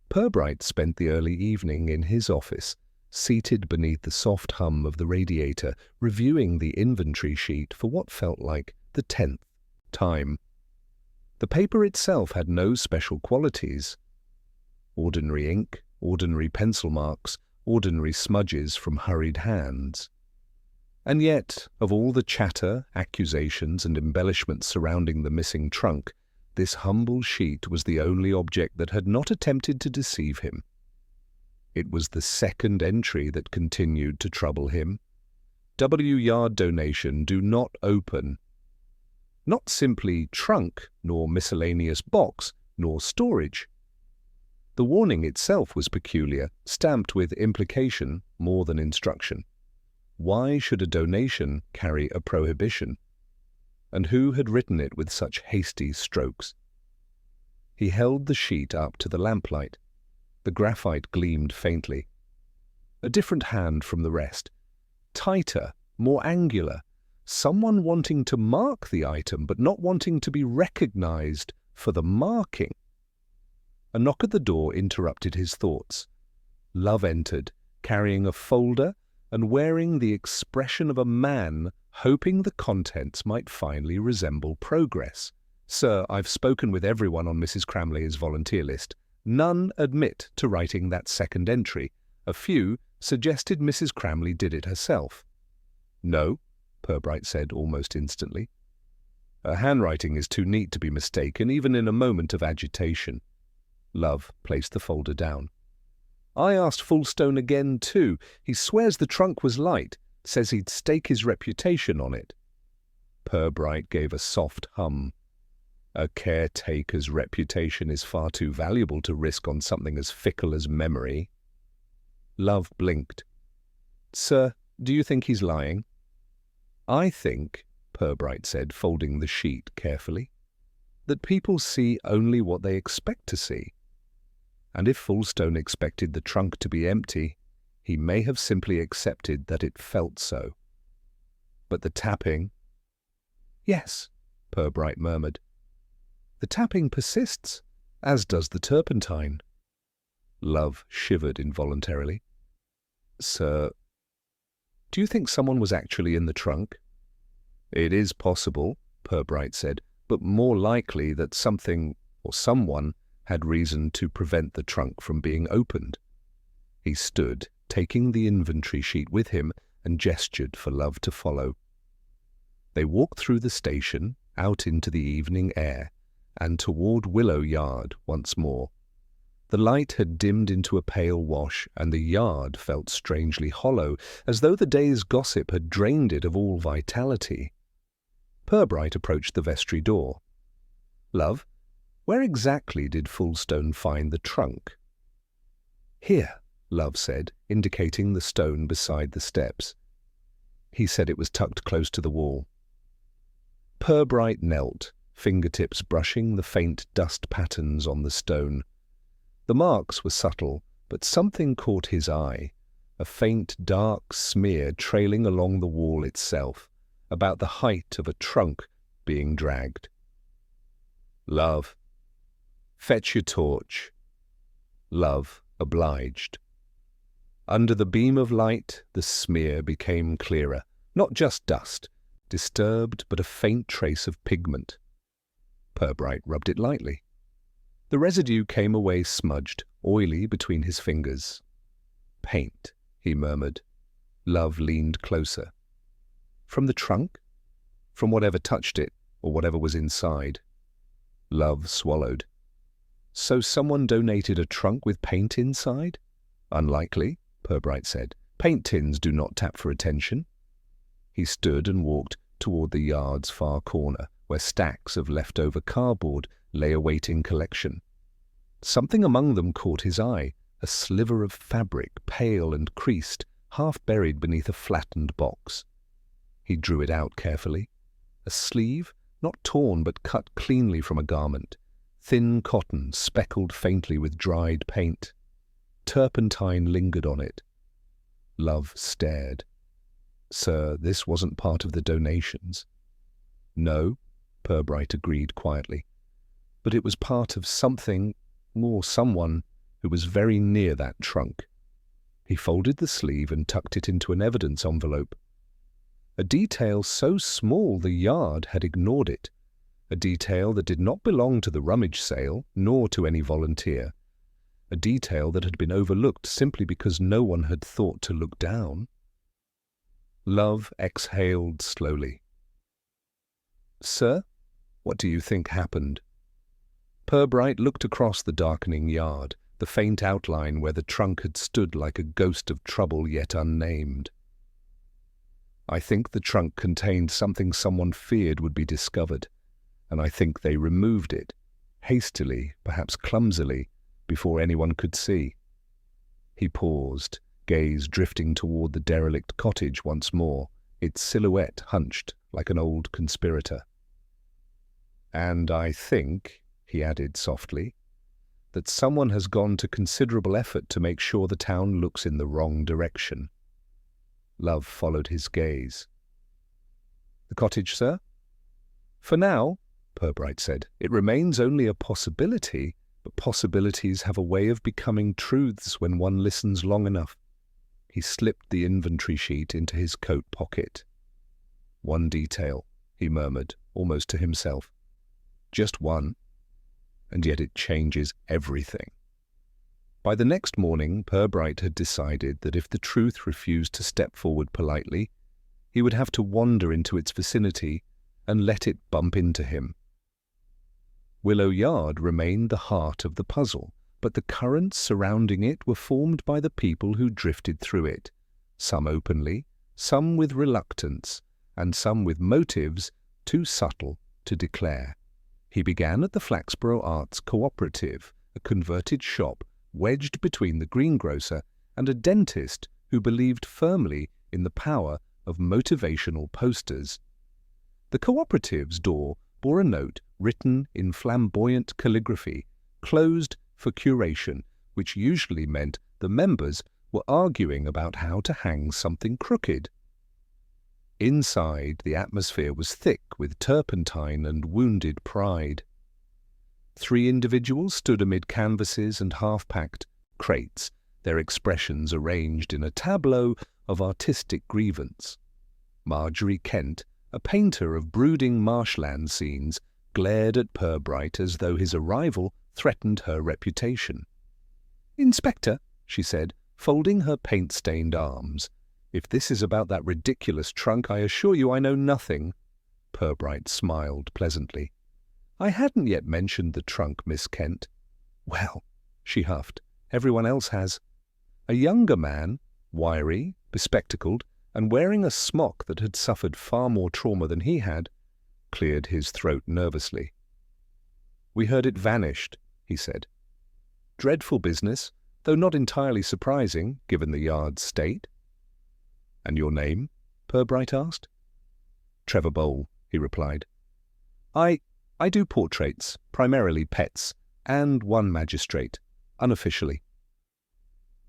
Purbright spent the early evening in his office, seated beneath the soft hum of the radiator, reviewing the inventory sheet for what felt like the 10th time. The paper itself had no special qualities. Ordinary ink, ordinary pencil marks, ordinary smudges from hurried hands. And yet, of all the chatter, accusations, and embellishments surrounding the missing trunk, this humble sheet was the only object that had not attempted to deceive him. It was the second entry that continued to trouble him. W. Yard donation do not open. Not simply trunk, nor miscellaneous box, nor storage. The warning itself was peculiar, stamped with implication more than instruction. Why should a donation carry a prohibition? And who had written it with such hasty strokes? He held the sheet up to the lamplight. The graphite gleamed faintly. A different hand from the rest. Tighter, more angular. Someone wanting to mark the item, but not wanting to be recognized for the marking. A knock at the door interrupted his thoughts. Love entered, carrying a folder and wearing the expression of a man hoping the contents might finally resemble progress. "Sir, I've spoken with everyone on Mrs. Cramley's volunteer list. None admit to writing that second entry. A few suggested Mrs. Cramley did it herself." "No," Purbright said almost instantly. "Her handwriting is too neat to be mistaken, even in a moment of agitation." Love placed the folder down. "I asked Fullstone again, too. He swears the trunk was light, says he'd stake his reputation on it." Purbright gave a soft hum. A caretaker's reputation is far too valuable to risk on something as fickle as memory. Love blinked. "Sir, do you think he's lying?" "I think," Purbright said, folding the sheet carefully, "that people see only what they expect to see. And if Fullstone expected the trunk to be empty, he may have simply accepted that it felt so. But the tapping—" "Yes," Purbright murmured. "The tapping persists, as does the turpentine." Love shivered involuntarily. "Sir, do you think someone was actually in the trunk?" "It is possible," Purbright said, "but more likely that something or someone had reason to prevent the trunk from being opened. He stood, taking the inventory sheet with him, and gestured for Love to follow. They walked through the station, out into the evening air, and toward Willow Yard once more. The light had dimmed into a pale wash, and the yard felt strangely hollow, as though the day's gossip had drained it of all vitality. Purbright approached the vestry door. "Love, where exactly did Fullstone find the trunk?" "Here," Love said, indicating the stone beside the steps. He said it was tucked close to the wall. Purbright knelt, fingertips brushing the faint dust patterns on the stone. The marks were subtle, but something caught his eye, a faint dark smear trailing along the wall itself, about the height of a trunk being dragged. "Love, fetch your torch." Love obliged. Under the beam of light, the smear became clearer, not just dust, disturbed but a faint trace of pigment. Purbright rubbed it lightly. The residue came away smudged, oily between his fingers. "Paint," he murmured. Love leaned closer. "From the trunk? From whatever touched it, or whatever was inside?" Love swallowed. "So someone donated a trunk with paint inside?" "Unlikely," Purbright said. "Paint tins do not tap for attention." He stood and walked toward the yard's far corner, where stacks of leftover cardboard lay awaiting collection. Something among them caught his eye, a sliver of fabric, pale and creased, half buried beneath a flattened box. He drew it out carefully. A sleeve, not torn but cut cleanly from a garment. Thin cotton, speckled faintly with dried paint. Turpentine lingered on it. Love stared. "Sir, this wasn't part of the donations." "No," Purbright agreed quietly. "But it was part of something, or someone, who was very near that trunk." He folded the sleeve and tucked it into an evidence envelope. A detail so small the yard had ignored it. A detail that did not belong to the rummage sale, nor to any volunteer. A detail that had been overlooked simply because no one had thought to look down. Love exhaled slowly. "Sir, what do you think happened?" Purbright looked across the darkening yard, the faint outline where the trunk had stood like a ghost of trouble yet unnamed. "I think the trunk contained something someone feared would be discovered, and I think they removed it, hastily, perhaps clumsily, before anyone could see." He paused, gaze drifting toward the derelict cottage once more, its silhouette hunched like an old conspirator. "And I think," he added softly, "that someone has gone to considerable effort to make sure the town looks in the wrong direction." Love followed his gaze. "The cottage, sir?" "For now," Purbright said, "it remains only a possibility, but possibilities have a way of becoming truths when one listens long enough." He slipped the inventory sheet into his coat pocket. "One detail," he murmured, almost to himself. "Just one. And yet it changes everything." By the next morning, Purbright had decided that if the truth refused to step forward politely, he would have to wander into its vicinity and let it bump into him. Willow Yard remained the heart of the puzzle, but the currents surrounding it were formed by the people who drifted through it, some openly, some with reluctance, and some with motives too subtle to declare. He began at the Flaxborough Arts Cooperative, a converted shop wedged between the greengrocer and a dentist who believed firmly in the power of motivational posters. The cooperative's door bore a note written in flamboyant calligraphy, "Closed for curation," which usually meant the members were arguing about how to hang something crooked. Inside, the atmosphere was thick with turpentine and wounded pride. 3 individuals stood amid canvases and half-packed crates, their expressions arranged in a tableau of artistic grievance. Marjorie Kent, a painter of brooding marshland scenes, glared at Purbright as though his arrival threatened her reputation. "Inspector," she said, folding her paint-stained arms, "if this is about that ridiculous trunk, I assure you I know nothing." Purbright smiled pleasantly. "I hadn't yet mentioned the trunk, Miss Kent." "Well," she huffed, "everyone else has." A younger man, wiry, bespectacled, and wearing a smock that had suffered far more trauma than he had, cleared his throat nervously. "We heard it vanished," he said. "Dreadful business, though not entirely surprising, given the Yard's state." "And your name?" Purbright asked. "Trevor Bowl," he replied. I do portraits, primarily pets, and one magistrate, unofficially."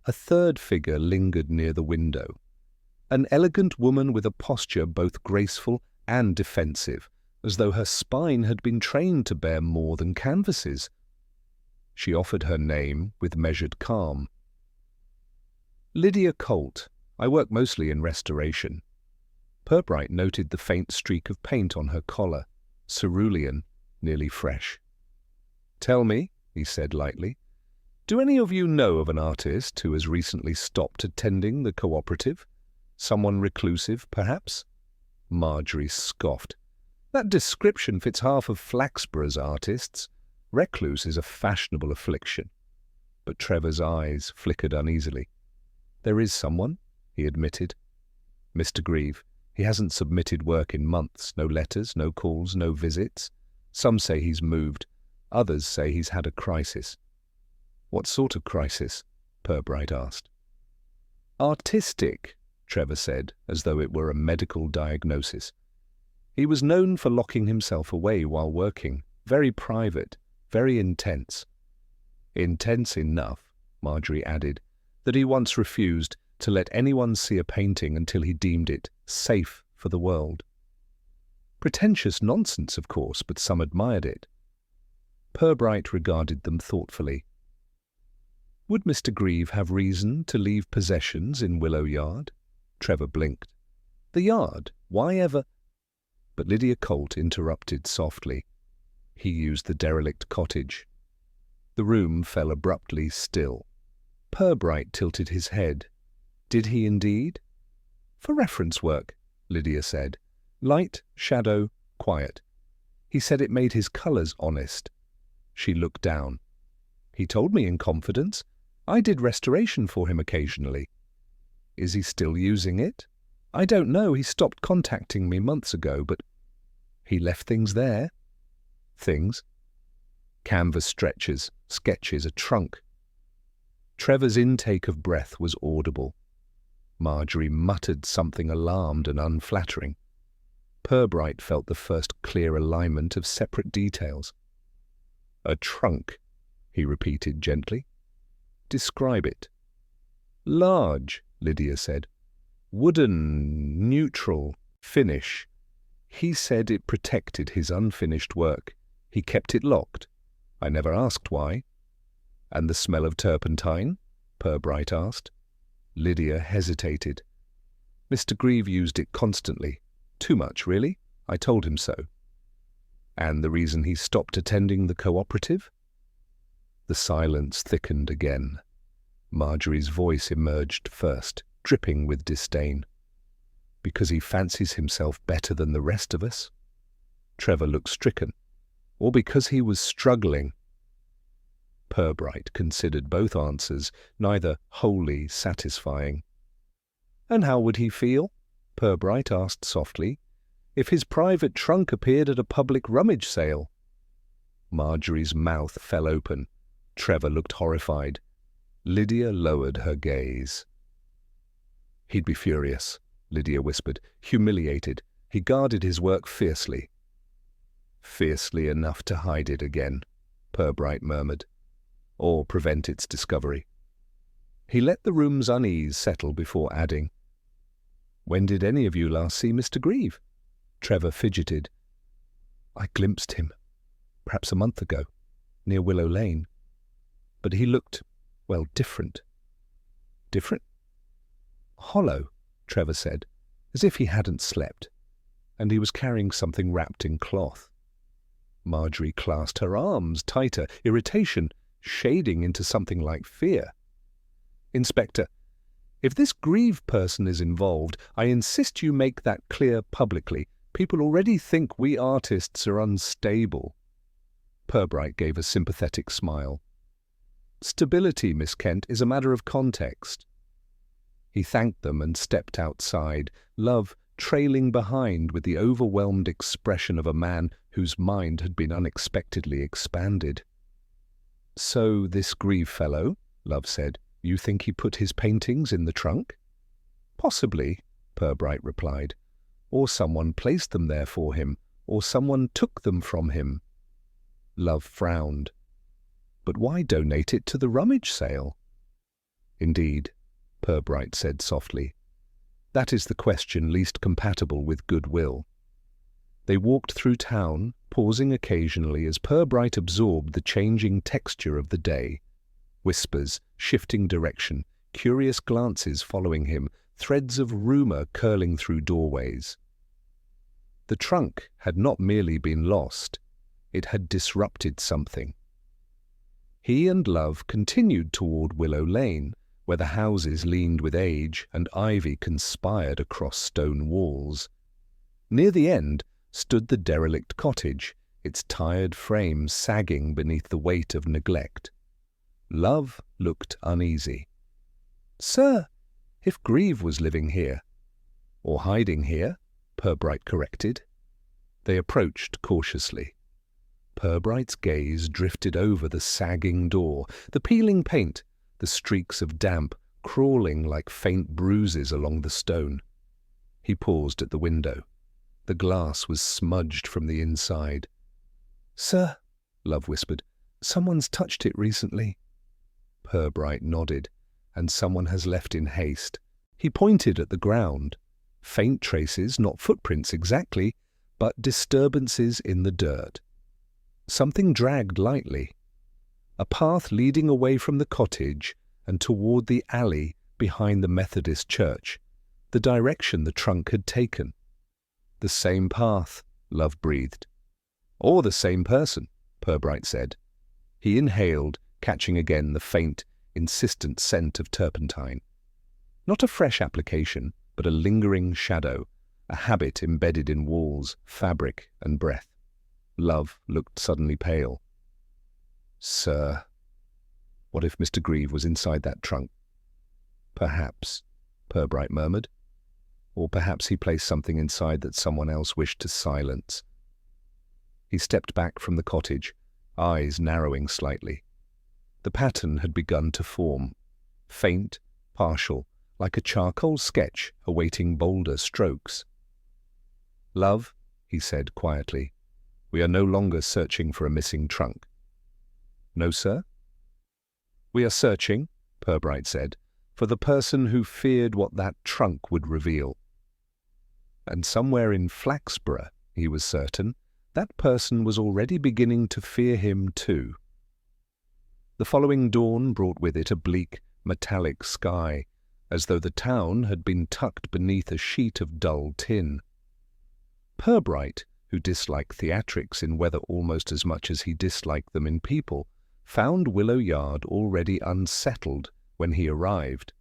A third figure lingered near the window. An elegant woman with a posture both graceful and defensive, as though her spine had been trained to bear more than canvases. She offered her name with measured calm. "Lydia Colt. I work mostly in restoration." Purbright noted the faint streak of paint on her collar, cerulean, nearly fresh. "Tell me," he said lightly, "do any of you know of an artist who has recently stopped attending the cooperative? Someone reclusive, perhaps?" Marjorie scoffed. "That description fits half of Flaxborough's artists. Recluse is a fashionable affliction." But Trevor's eyes flickered uneasily. "There is someone," he admitted. "Mr. Grieve. He hasn't submitted work in months. No letters, no calls, no visits. Some say he's moved. Others say he's had a crisis." "What sort of crisis?" Purbright asked. "Artistic," Trevor said, as though it were a medical diagnosis. "He was known for locking himself away while working. Very private, very intense." "Intense enough," Marjorie added, "that he once refused to let anyone see a painting until he deemed it safe for the world." Pretentious nonsense, of course, but some admired it. Purbright regarded them thoughtfully. "Would Mr. Grieve have reason to leave possessions in Willow Yard?" Trevor blinked. "The Yard? Why ever—" But Lydia Colt interrupted softly. "He used the derelict cottage." The room fell abruptly still. Purbright tilted his head. "Did he indeed?" "For reference work," Lydia said. "Light, shadow, quiet. He said it made his colours honest." She looked down. "He told me in confidence. I did restoration for him occasionally." "Is he still using it?" "I don't know. He stopped contacting me months ago, but—" "He left things there?" "Things?" "Canvas stretchers, sketches, a trunk." Trevor's intake of breath was audible. Marjorie muttered something alarmed and unflattering. Purbright felt the first clear alignment of separate details. "A trunk," he repeated gently. "Describe it." "Large," Lydia said. "Wooden, neutral, finish. He said it protected his unfinished work. He kept it locked. I never asked why." "And the smell of turpentine?" Purbright asked. Lydia hesitated. "Mr. Grieve used it constantly. Too much, really. I told him so." "And the reason he stopped attending the cooperative?" The silence thickened again. Marjorie's voice emerged first, dripping with disdain. "Because he fancies himself better than the rest of us?" Trevor looked stricken. "Or because he was struggling?" Purbright considered both answers, neither wholly satisfying. "And how would he feel," Purbright asked softly, "if his private trunk appeared at a public rummage sale?" Marjorie's mouth fell open. Trevor looked horrified. Lydia lowered her gaze. "He'd be furious," Lydia whispered, "humiliated. He guarded his work fiercely." "Fiercely enough to hide it again," Purbright murmured, "or prevent its discovery." He let the room's unease settle before adding, "When did any of you last see Mr. Grieve?" Trevor fidgeted. "I glimpsed him, perhaps a month ago, near Willow Lane. But he looked, well, different." "Different?" "Hollow," Trevor said, "as if he hadn't slept, and he was carrying something wrapped in cloth." Marjorie clasped her arms tighter, irritation shading into something like fear. Inspector, if this Grieve person is involved, I insist you make that clear publicly. People already think we artists are unstable. Purbright gave a sympathetic smile. Stability, Miss Kent, is a matter of context. He thanked them and stepped outside, Love trailing behind with the overwhelmed expression of a man whose mind had been unexpectedly expanded. So this Grieve fellow, Love said, you think he put his paintings in the trunk? Possibly, Purbright replied. Or someone placed them there for him, or someone took them from him. Love frowned. But why donate it to the rummage sale? Indeed, Purbright said softly. That is the question least compatible with goodwill. They walked through town, pausing occasionally as Purbright absorbed the changing texture of the day. Whispers, shifting direction, curious glances following him, threads of rumour curling through doorways. The trunk had not merely been lost, it had disrupted something. He and Love continued toward Willow Lane, where the houses leaned with age and ivy conspired across stone walls. Near the end stood the derelict cottage, its tired frame sagging beneath the weight of neglect. Love looked uneasy. Sir, if Grieve was living here, or hiding here, Purbright corrected. They approached cautiously. Purbright's gaze drifted over the sagging door, the peeling paint, the streaks of damp crawling like faint bruises along the stone. He paused at the window. The glass was smudged from the inside. Sir, Love whispered, someone's touched it recently. Purbright nodded, and someone has left in haste. He pointed at the ground. Faint traces, not footprints exactly, but disturbances in the dirt. Something dragged lightly. A path leading away from the cottage and toward the alley behind the Methodist church, the direction the trunk had taken. The same path, Love breathed. Or the same person, Purbright said. He inhaled, catching again the faint, insistent scent of turpentine. Not a fresh application, but a lingering shadow, a habit embedded in walls, fabric, and breath. Love looked suddenly pale. Sir, what if Mr. Grieve was inside that trunk? Perhaps, Purbright murmured. Or perhaps he placed something inside that someone else wished to silence. He stepped back from the cottage, eyes narrowing slightly. The pattern had begun to form, faint, partial, like a charcoal sketch awaiting bolder strokes. Love, he said quietly, we are no longer searching for a missing trunk. No, sir? We are searching, Purbright said, for the person who feared what that trunk would reveal. And somewhere in Flaxborough, he was certain, that person was already beginning to fear him too. The following dawn brought with it a bleak, metallic sky, as though the town had been tucked beneath a sheet of dull tin. Purbright, who disliked theatrics in weather almost as much as he disliked them in people, found Willow Yard already unsettled when he arrived.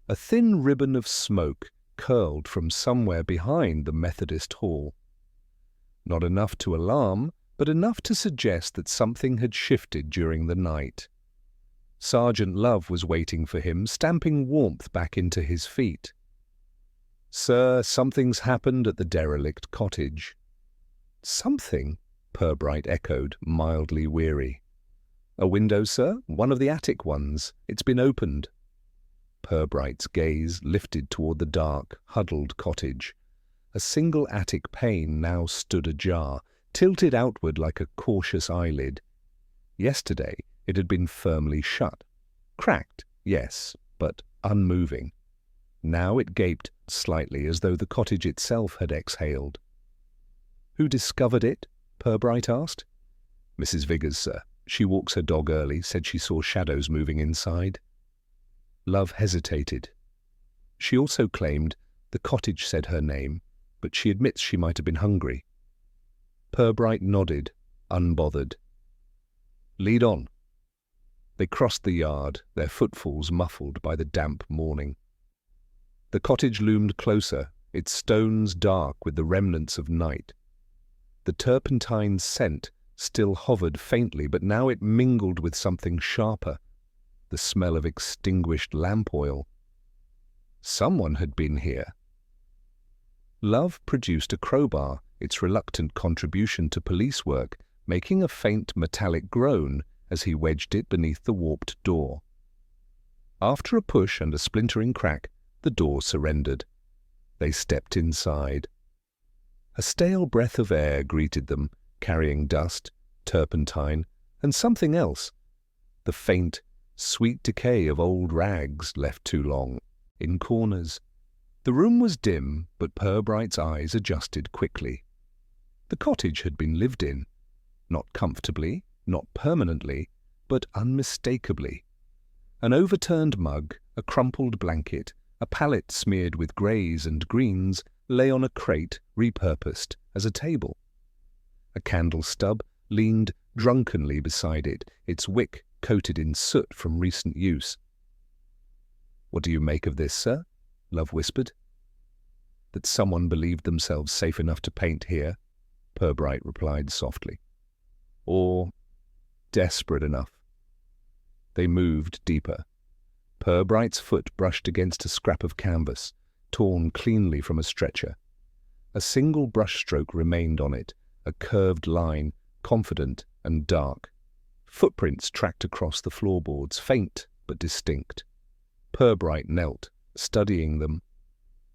A thin ribbon of smoke curled from somewhere behind the Methodist Hall. Not enough to alarm, but enough to suggest that something had shifted during the night. Sergeant Love was waiting for him, stamping warmth back into his feet. Sir, something's happened at the derelict cottage. Something, Purbright echoed, mildly weary. A window, sir, one of the attic ones. It's been opened. Purbright's gaze lifted toward the dark, huddled cottage. A single attic pane now stood ajar, tilted outward like a cautious eyelid. Yesterday it had been firmly shut. Cracked, yes, but unmoving. Now it gaped slightly as though the cottage itself had exhaled. Who discovered it? Purbright asked. Mrs. Viggers, sir. She walks her dog early, said she saw shadows moving inside. Love hesitated. She also claimed the cottage said her name, but she admits she might have been hungry. Purbright nodded, unbothered. "Lead on." They crossed the yard, their footfalls muffled by the damp morning. The cottage loomed closer, its stones dark with the remnants of night. The turpentine scent still hovered faintly, but now it mingled with something sharper, the smell of extinguished lamp oil. Someone had been here. Love produced a crowbar, its reluctant contribution to police work, making a faint metallic groan as he wedged it beneath the warped door. After a push and a splintering crack, the door surrendered. They stepped inside. A stale breath of air greeted them, carrying dust, turpentine, and something else. The faint, sweet decay of old rags left too long, in corners. The room was dim, but Purbright's eyes adjusted quickly. The cottage had been lived in, not comfortably, not permanently, but unmistakably. An overturned mug, a crumpled blanket, a pallet smeared with greys and greens lay on a crate repurposed as a table. A candle stub leaned drunkenly beside it, its wick coated in soot from recent use. "What do you make of this, sir?" Love whispered. "That someone believed themselves safe enough to paint here," Purbright replied softly. "Or desperate enough." They moved deeper. Purbright's foot brushed against a scrap of canvas, torn cleanly from a stretcher. A single brushstroke remained on it, a curved line, confident and dark. Footprints tracked across the floorboards, faint but distinct. Purbright knelt, studying them.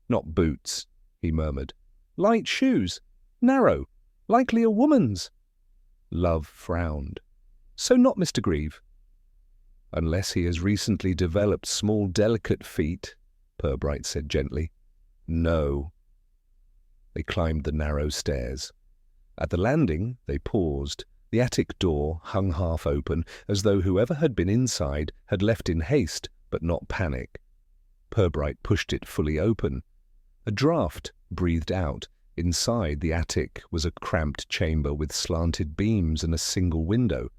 "Not boots," he murmured. "Light shoes. Narrow. Likely a woman's." Love frowned. "So not Mr. Grieve?" "Unless he has recently developed small, delicate feet," Purbright said gently. "No." They climbed the narrow stairs. At the landing, they paused. The attic door hung half open, as though whoever had been inside had left in haste, but not panic. Purbright pushed it fully open. A draught breathed out. Inside the attic was a cramped chamber with slanted beams and a single window,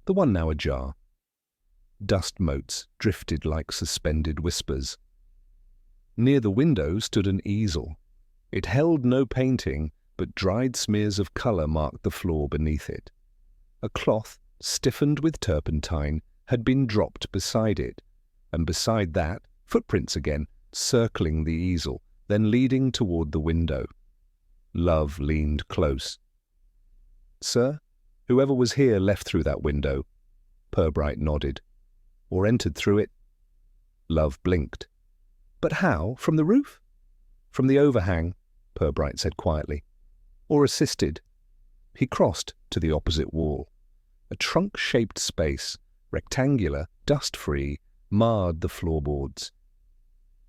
the one now ajar. Dust motes drifted like suspended whispers. Near the window stood an easel. It held no painting, but dried smears of colour marked the floor beneath it. A cloth, stiffened with turpentine, had been dropped beside it, and beside that, footprints again, circling the easel, then leading toward the window. Love leaned close. "Sir, whoever was here left through that window." Purbright nodded. "Or entered through it?" Love blinked. "But how? From the roof?" "From the overhang," Purbright said quietly. "Or assisted." He crossed to the opposite wall. A trunk-shaped space, rectangular, dust-free, marred the floorboards.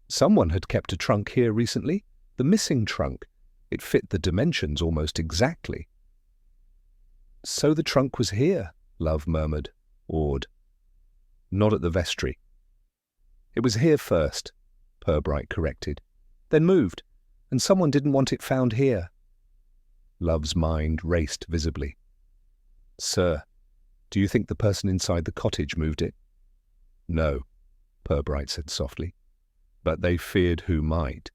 Someone had kept a trunk here recently. The missing trunk. It fit the dimensions almost exactly. "So the trunk was here," Love murmured, awed. "Not at the vestry." "It was here first," Purbright corrected. "Then moved, and someone didn't want it found here." Love's mind raced visibly. "Sir, do you think the person inside the cottage moved it?" "No," Purbright said softly. "But they feared who might."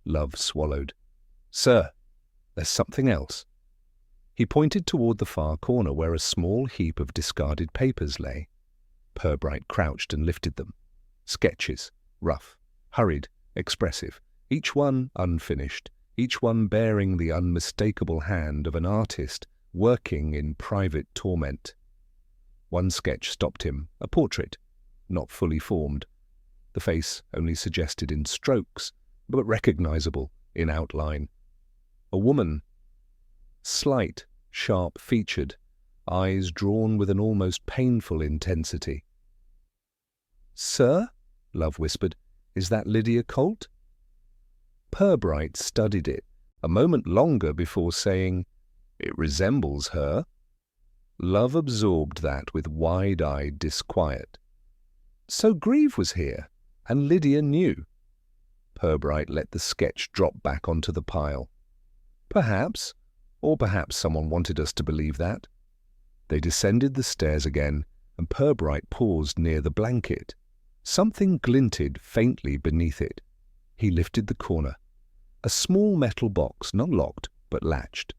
Love swallowed. "Sir, there's something else." He pointed toward the far corner where a small heap of discarded papers lay. Purbright crouched and lifted them. Sketches, rough, hurried, expressive, each one unfinished, each one bearing the unmistakable hand of an artist working in private torment. One sketch stopped him, a portrait, not fully formed. The face only suggested in strokes, but recognizable in outline. A woman, slight, sharp-featured, eyes drawn with an almost painful intensity. "Sir," Love whispered, "is that Lydia Colt?" Purbright studied it, a moment longer before saying, "It resembles her." Love absorbed that with wide-eyed disquiet. "So Grieve was here, and Lydia knew." Purbright let the sketch drop back onto the pile. "Perhaps, or perhaps someone wanted us to believe that." They descended the stairs again, and Purbright paused near the blanket. Something glinted faintly beneath it. He lifted the corner. A small metal box, not locked, but latched.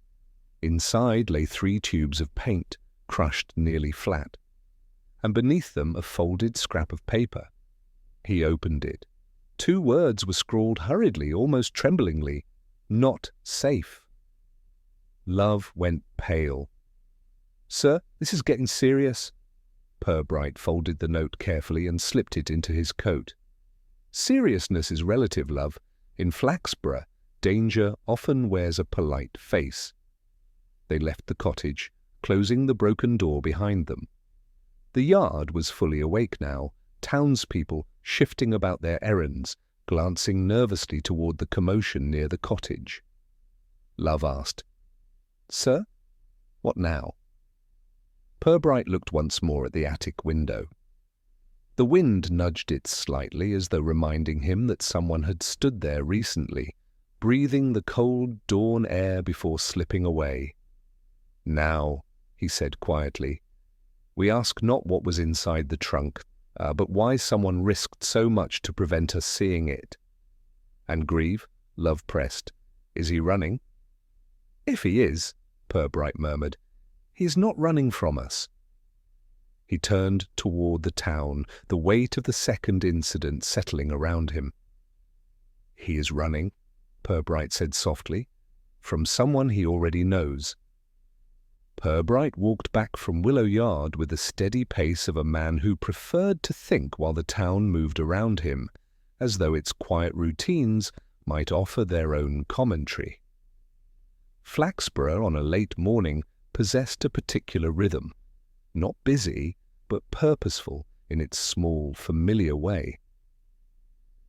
Inside lay 3 tubes of paint, crushed nearly flat, and beneath them a folded scrap of paper. He opened it. 2 words were scrawled hurriedly, almost tremblingly. Not safe. Love went pale. "Sir, this is getting serious." Purbright folded the note carefully and slipped it into his coat. Seriousness is relative, love. In Flaxborough, danger often wears a polite face. They left the cottage, closing the broken door behind them. The yard was fully awake now, townspeople shifting about their errands, glancing nervously toward the commotion near the cottage. Love asked, "Sir, what now?" Purbright looked once more at the attic window. The wind nudged it slightly, as though reminding him that someone had stood there recently, breathing the cold dawn air before slipping away. "Now," he said quietly, "we ask not what was inside the trunk, but why someone risked so much to prevent us seeing it." "And Grieve?" Love pressed. "Is he running?" "If he is," Purbright murmured, "he is not running from us." He turned toward the town, the weight of the second incident settling around him. "He is running," Purbright said softly, "from someone he already knows." Purbright walked back from Willow Yard with the steady pace of a man who preferred to think while the town moved around him, as though its quiet routines might offer their own commentary. Flaxborough on a late morning possessed a particular rhythm, not busy, but purposeful in its small, familiar way.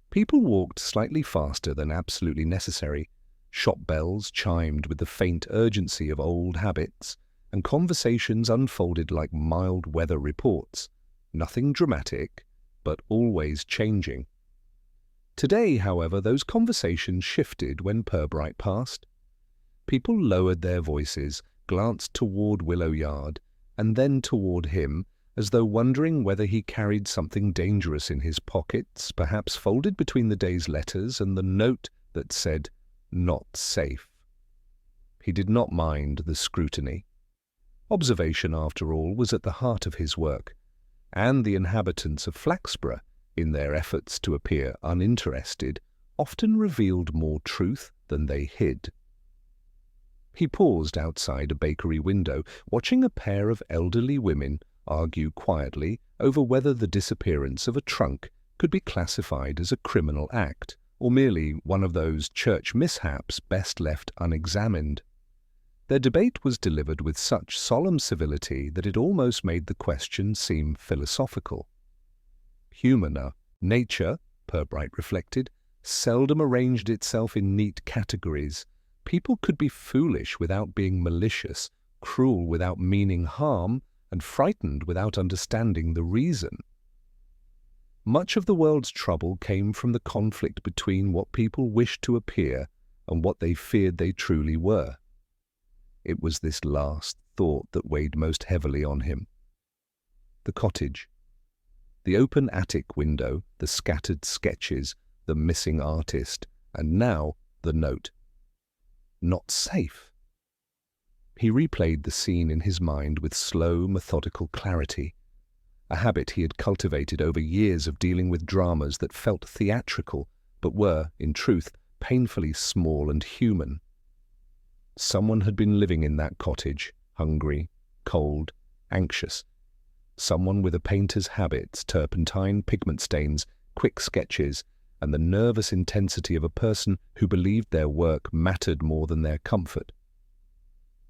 People walked slightly faster than absolutely necessary. Shop bells chimed with the faint urgency of old habits, and conversations unfolded like mild weather reports, nothing dramatic, but always changing. Today, however, those conversations shifted when Purbright passed. People lowered their voices, glanced toward Willow Yard, and then toward him, as though wondering whether he carried something dangerous in his pockets, perhaps folded between the day's letters and the note that said, "Not safe." He did not mind the scrutiny. Observation, after all, was at the heart of his work, and the inhabitants of Flaxborough, in their efforts to appear uninterested, often revealed more truth than they hid. He paused outside a bakery window, watching a pair of elderly women argue quietly over whether the disappearance of a trunk could be classified as a criminal act, or merely one of those church mishaps best left unexamined. Their debate was delivered with such solemn civility that it almost made the question seem philosophical. Human nature, Purbright reflected, seldom arranged itself in neat categories. People could be foolish without being malicious, cruel without meaning harm, and frightened without understanding the reason. Much of the world's trouble came from the conflict between what people wished to appear and what they feared they truly were. It was this last thought that weighed most heavily on him. The cottage. The open attic window, the scattered sketches, the missing artist, and now the note. Not safe. He replayed the scene in his mind with slow, methodical clarity, a habit he had cultivated over years of dealing with dramas that felt theatrical, but were, in truth, painfully small and human. Someone had been living in that cottage, hungry, cold, anxious. Someone with a painter's habits, turpentine pigment stains, quick sketches, and the nervous intensity of a person who believed their work mattered more than their comfort.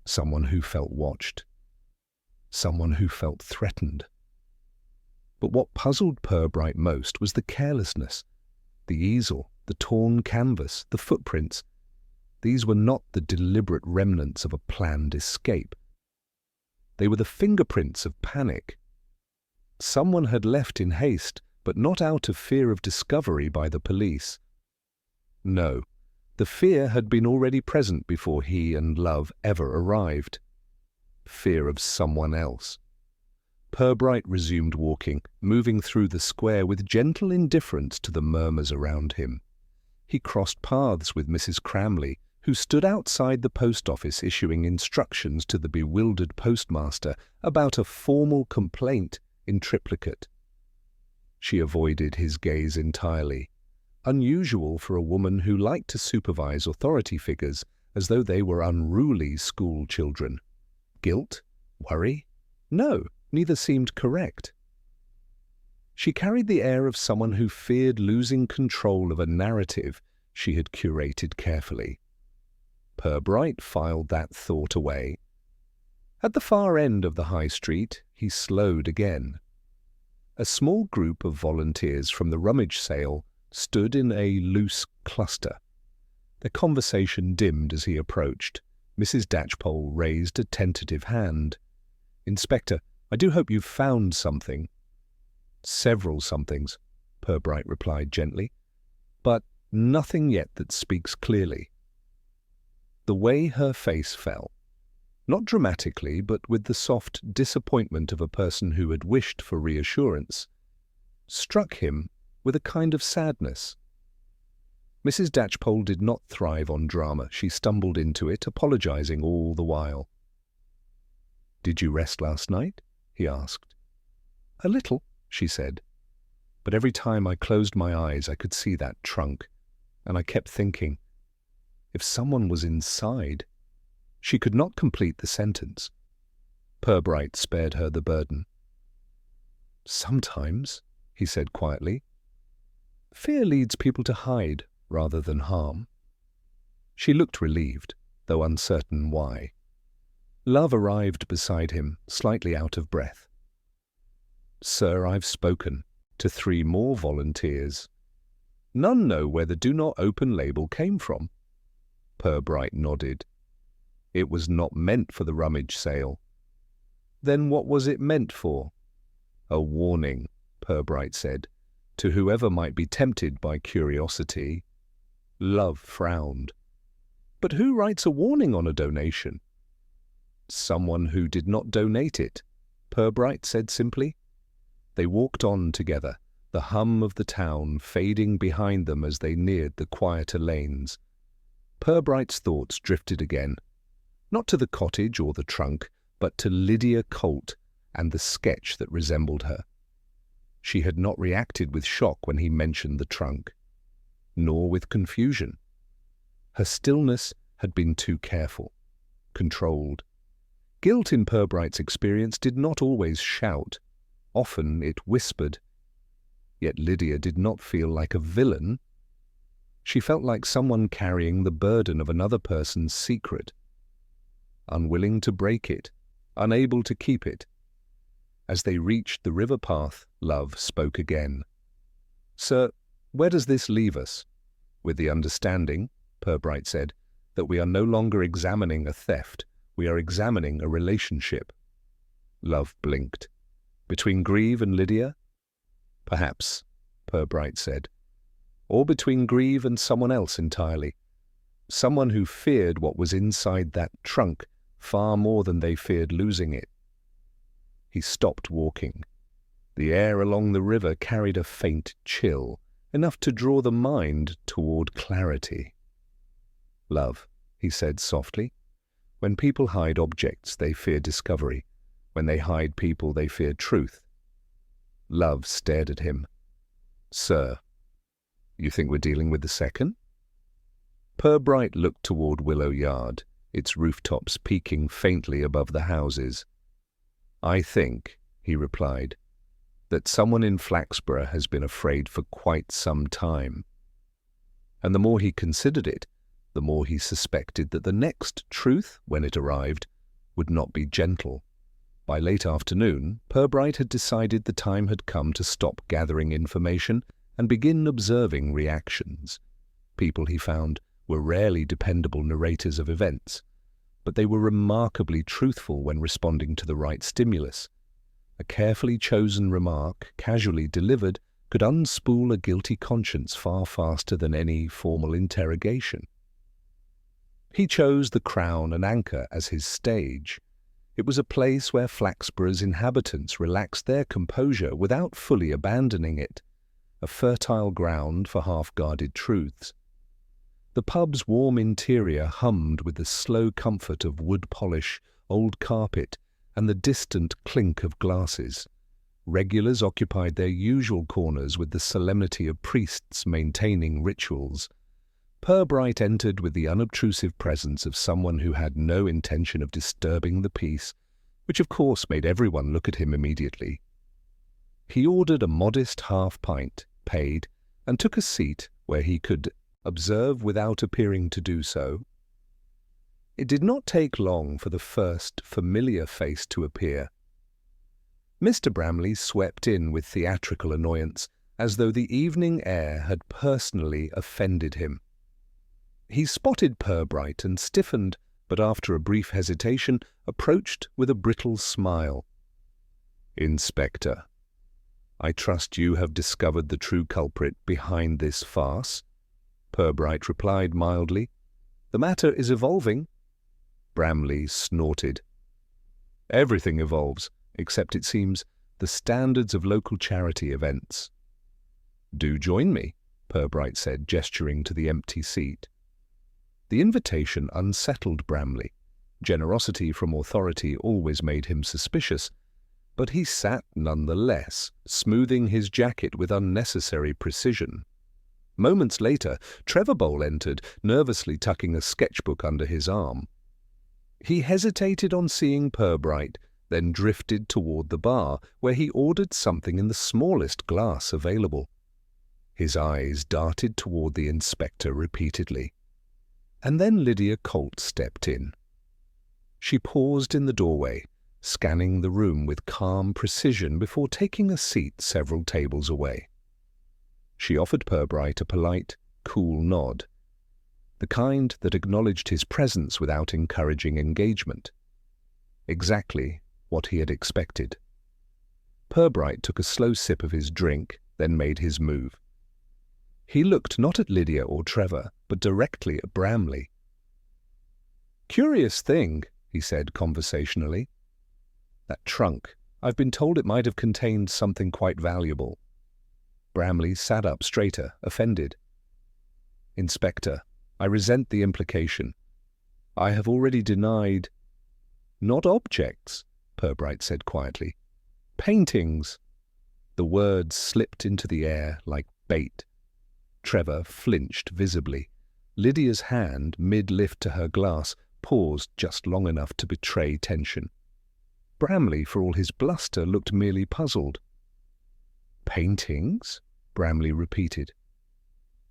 Someone who felt watched. Someone who felt threatened. But what puzzled Purbright most was the carelessness. The easel, the torn canvas, the footprints. These were not the deliberate remnants of a planned escape. They were the fingerprints of panic. Someone had left in haste, but not out of fear of discovery by the police. No, the fear had been already present before he and Love ever arrived. fear of someone else. Purbright resumed walking, moving through the square with gentle indifference to the murmurs around him. He crossed paths with Mrs. Cramley, who stood outside the post office issuing instructions to the bewildered postmaster about a formal complaint in triplicate. She avoided his gaze entirely, unusual for a woman who liked to supervise authority figures as though they were unruly school children. Guilt? Worry? No, neither seemed correct. She carried the air of someone who feared losing control of a narrative she had curated carefully. Purbright filed that thought away. At the far end of the high street, he slowed again. A small group of volunteers from the rummage sale stood in a loose cluster. Their conversation dimmed as he approached. Mrs. Datchpole raised a tentative hand. "Inspector, I do hope you've found something." "Several somethings," Purbright replied gently, "but nothing yet that speaks clearly." The way her face fell, not dramatically, but with the soft disappointment of a person who had wished for reassurance, struck him with a kind of sadness. Mrs. Datchpole did not thrive on drama. She stumbled into it, apologizing all the while. "Did you rest last night?" he asked. "A little," she said. "But every time I closed my eyes I could see that trunk, and I kept thinking, if someone was inside—" She could not complete the sentence. Purbright spared her the burden. "Sometimes," he said quietly, "fear leads people to hide rather than harm." She looked relieved, though uncertain why. Love arrived beside him, slightly out of breath. "Sir, I've spoken to 3 more volunteers. None know where the Do Not Open label came from." Purbright nodded. "It was not meant for the rummage sale." "Then what was it meant for?" "A warning," Purbright said, "to whoever might be tempted by curiosity." Love frowned. "But who writes a warning on a donation?" "Someone who did not donate it," Purbright said simply. They walked on together, the hum of the town fading behind them as they neared the quieter lanes. Purbright's thoughts drifted again, not to the cottage or the trunk, but to Lydia Colt and the sketch that resembled her. She had not reacted with shock when he mentioned the trunk, nor with confusion. Her stillness had been too careful, controlled. Guilt in Purbright's experience did not always shout. Often it whispered. Yet Lydia did not feel like a villain. She felt like someone carrying the burden of another person's secret, unwilling to break it, unable to keep it. As they reached the river path, Love spoke again. "Sir, where does this leave us?" "With the understanding," Purbright said, "that we are no longer examining a theft, we are examining a relationship." Love blinked. "Between Grieve and Lydia?" "Perhaps," Purbright said. "Or between Grieve and someone else entirely. Someone who feared what was inside that trunk far more than they feared losing it." He stopped walking. The air along the river carried a faint chill, enough to draw the mind toward clarity. "Love," he said softly, "when people hide objects, they fear discovery. When they hide people, they fear truth." Love stared at him. "Sir, you think we're dealing with the second?" Purbright looked toward Willow Yard, its rooftops peeking faintly above the houses. "I think," he replied, "that someone in Flaxborough has been afraid for quite some time." And the more he considered it, the more he suspected that the next truth, when it arrived, would not be gentle. By late afternoon, Purbright had decided the time had come to stop gathering information and begin observing reactions. People, he found, were rarely dependable narrators of events, but they were remarkably truthful when responding to the right stimulus. A carefully chosen remark, casually delivered, could unspool a guilty conscience far faster than any formal interrogation. He chose the Crown and Anchor as his stage. It was a place where Flaxborough's inhabitants relaxed their composure without fully abandoning it, a fertile ground for half-guarded truths. The pub's warm interior hummed with the slow comfort of wood polish, old carpet, and the distant clink of glasses. Regulars occupied their usual corners with the solemnity of priests maintaining rituals. Purbright entered with the unobtrusive presence of someone who had no intention of disturbing the peace, which of course made everyone look at him immediately. He ordered a modest half-pint, paid, and took a seat where he could observe without appearing to do so. It did not take long for the first familiar face to appear. Mr. Bramley swept in with theatrical annoyance, as though the evening air had personally offended him. He spotted Purbright and stiffened, but after a brief hesitation, approached with a brittle smile. "Inspector, I trust you have discovered the true culprit behind this farce?" Purbright replied mildly. "The matter is evolving." Bramley snorted. "Everything evolves, except, it seems, the standards of local charity events." "Do join me," Purbright said, gesturing to the empty seat. The invitation unsettled Bramley. Generosity from authority always made him suspicious, but he sat nonetheless, smoothing his jacket with unnecessary precision. Moments later, Trevor entered, nervously tucking a sketchbook under his arm. He hesitated on seeing Purbright, then drifted toward the bar, where he ordered something in the smallest glass available. His eyes darted toward the inspector repeatedly. And then Lydia Colt stepped in. She paused in the doorway, scanning the room with calm precision before taking a seat several tables away. She offered Purbright a polite, cool nod, the kind that acknowledged his presence without encouraging engagement. Exactly what he had expected. Purbright took a slow sip of his drink, then made his move. He looked not at Lydia or Trevor, but directly at Bramley. "Curious thing," he said conversationally. "That trunk. I've been told it might have contained something quite valuable." Bramley sat up straighter, offended. "Inspector, I resent the implication. I have already denied—" "Not objects," Purbright said quietly. "Paintings." The words slipped into the air like bait. Trevor flinched visibly. Lydia's hand, mid-lift to her glass, paused just long enough to betray tension. Bramley, for all his bluster, looked merely puzzled. "Paintings?" Bramley repeated.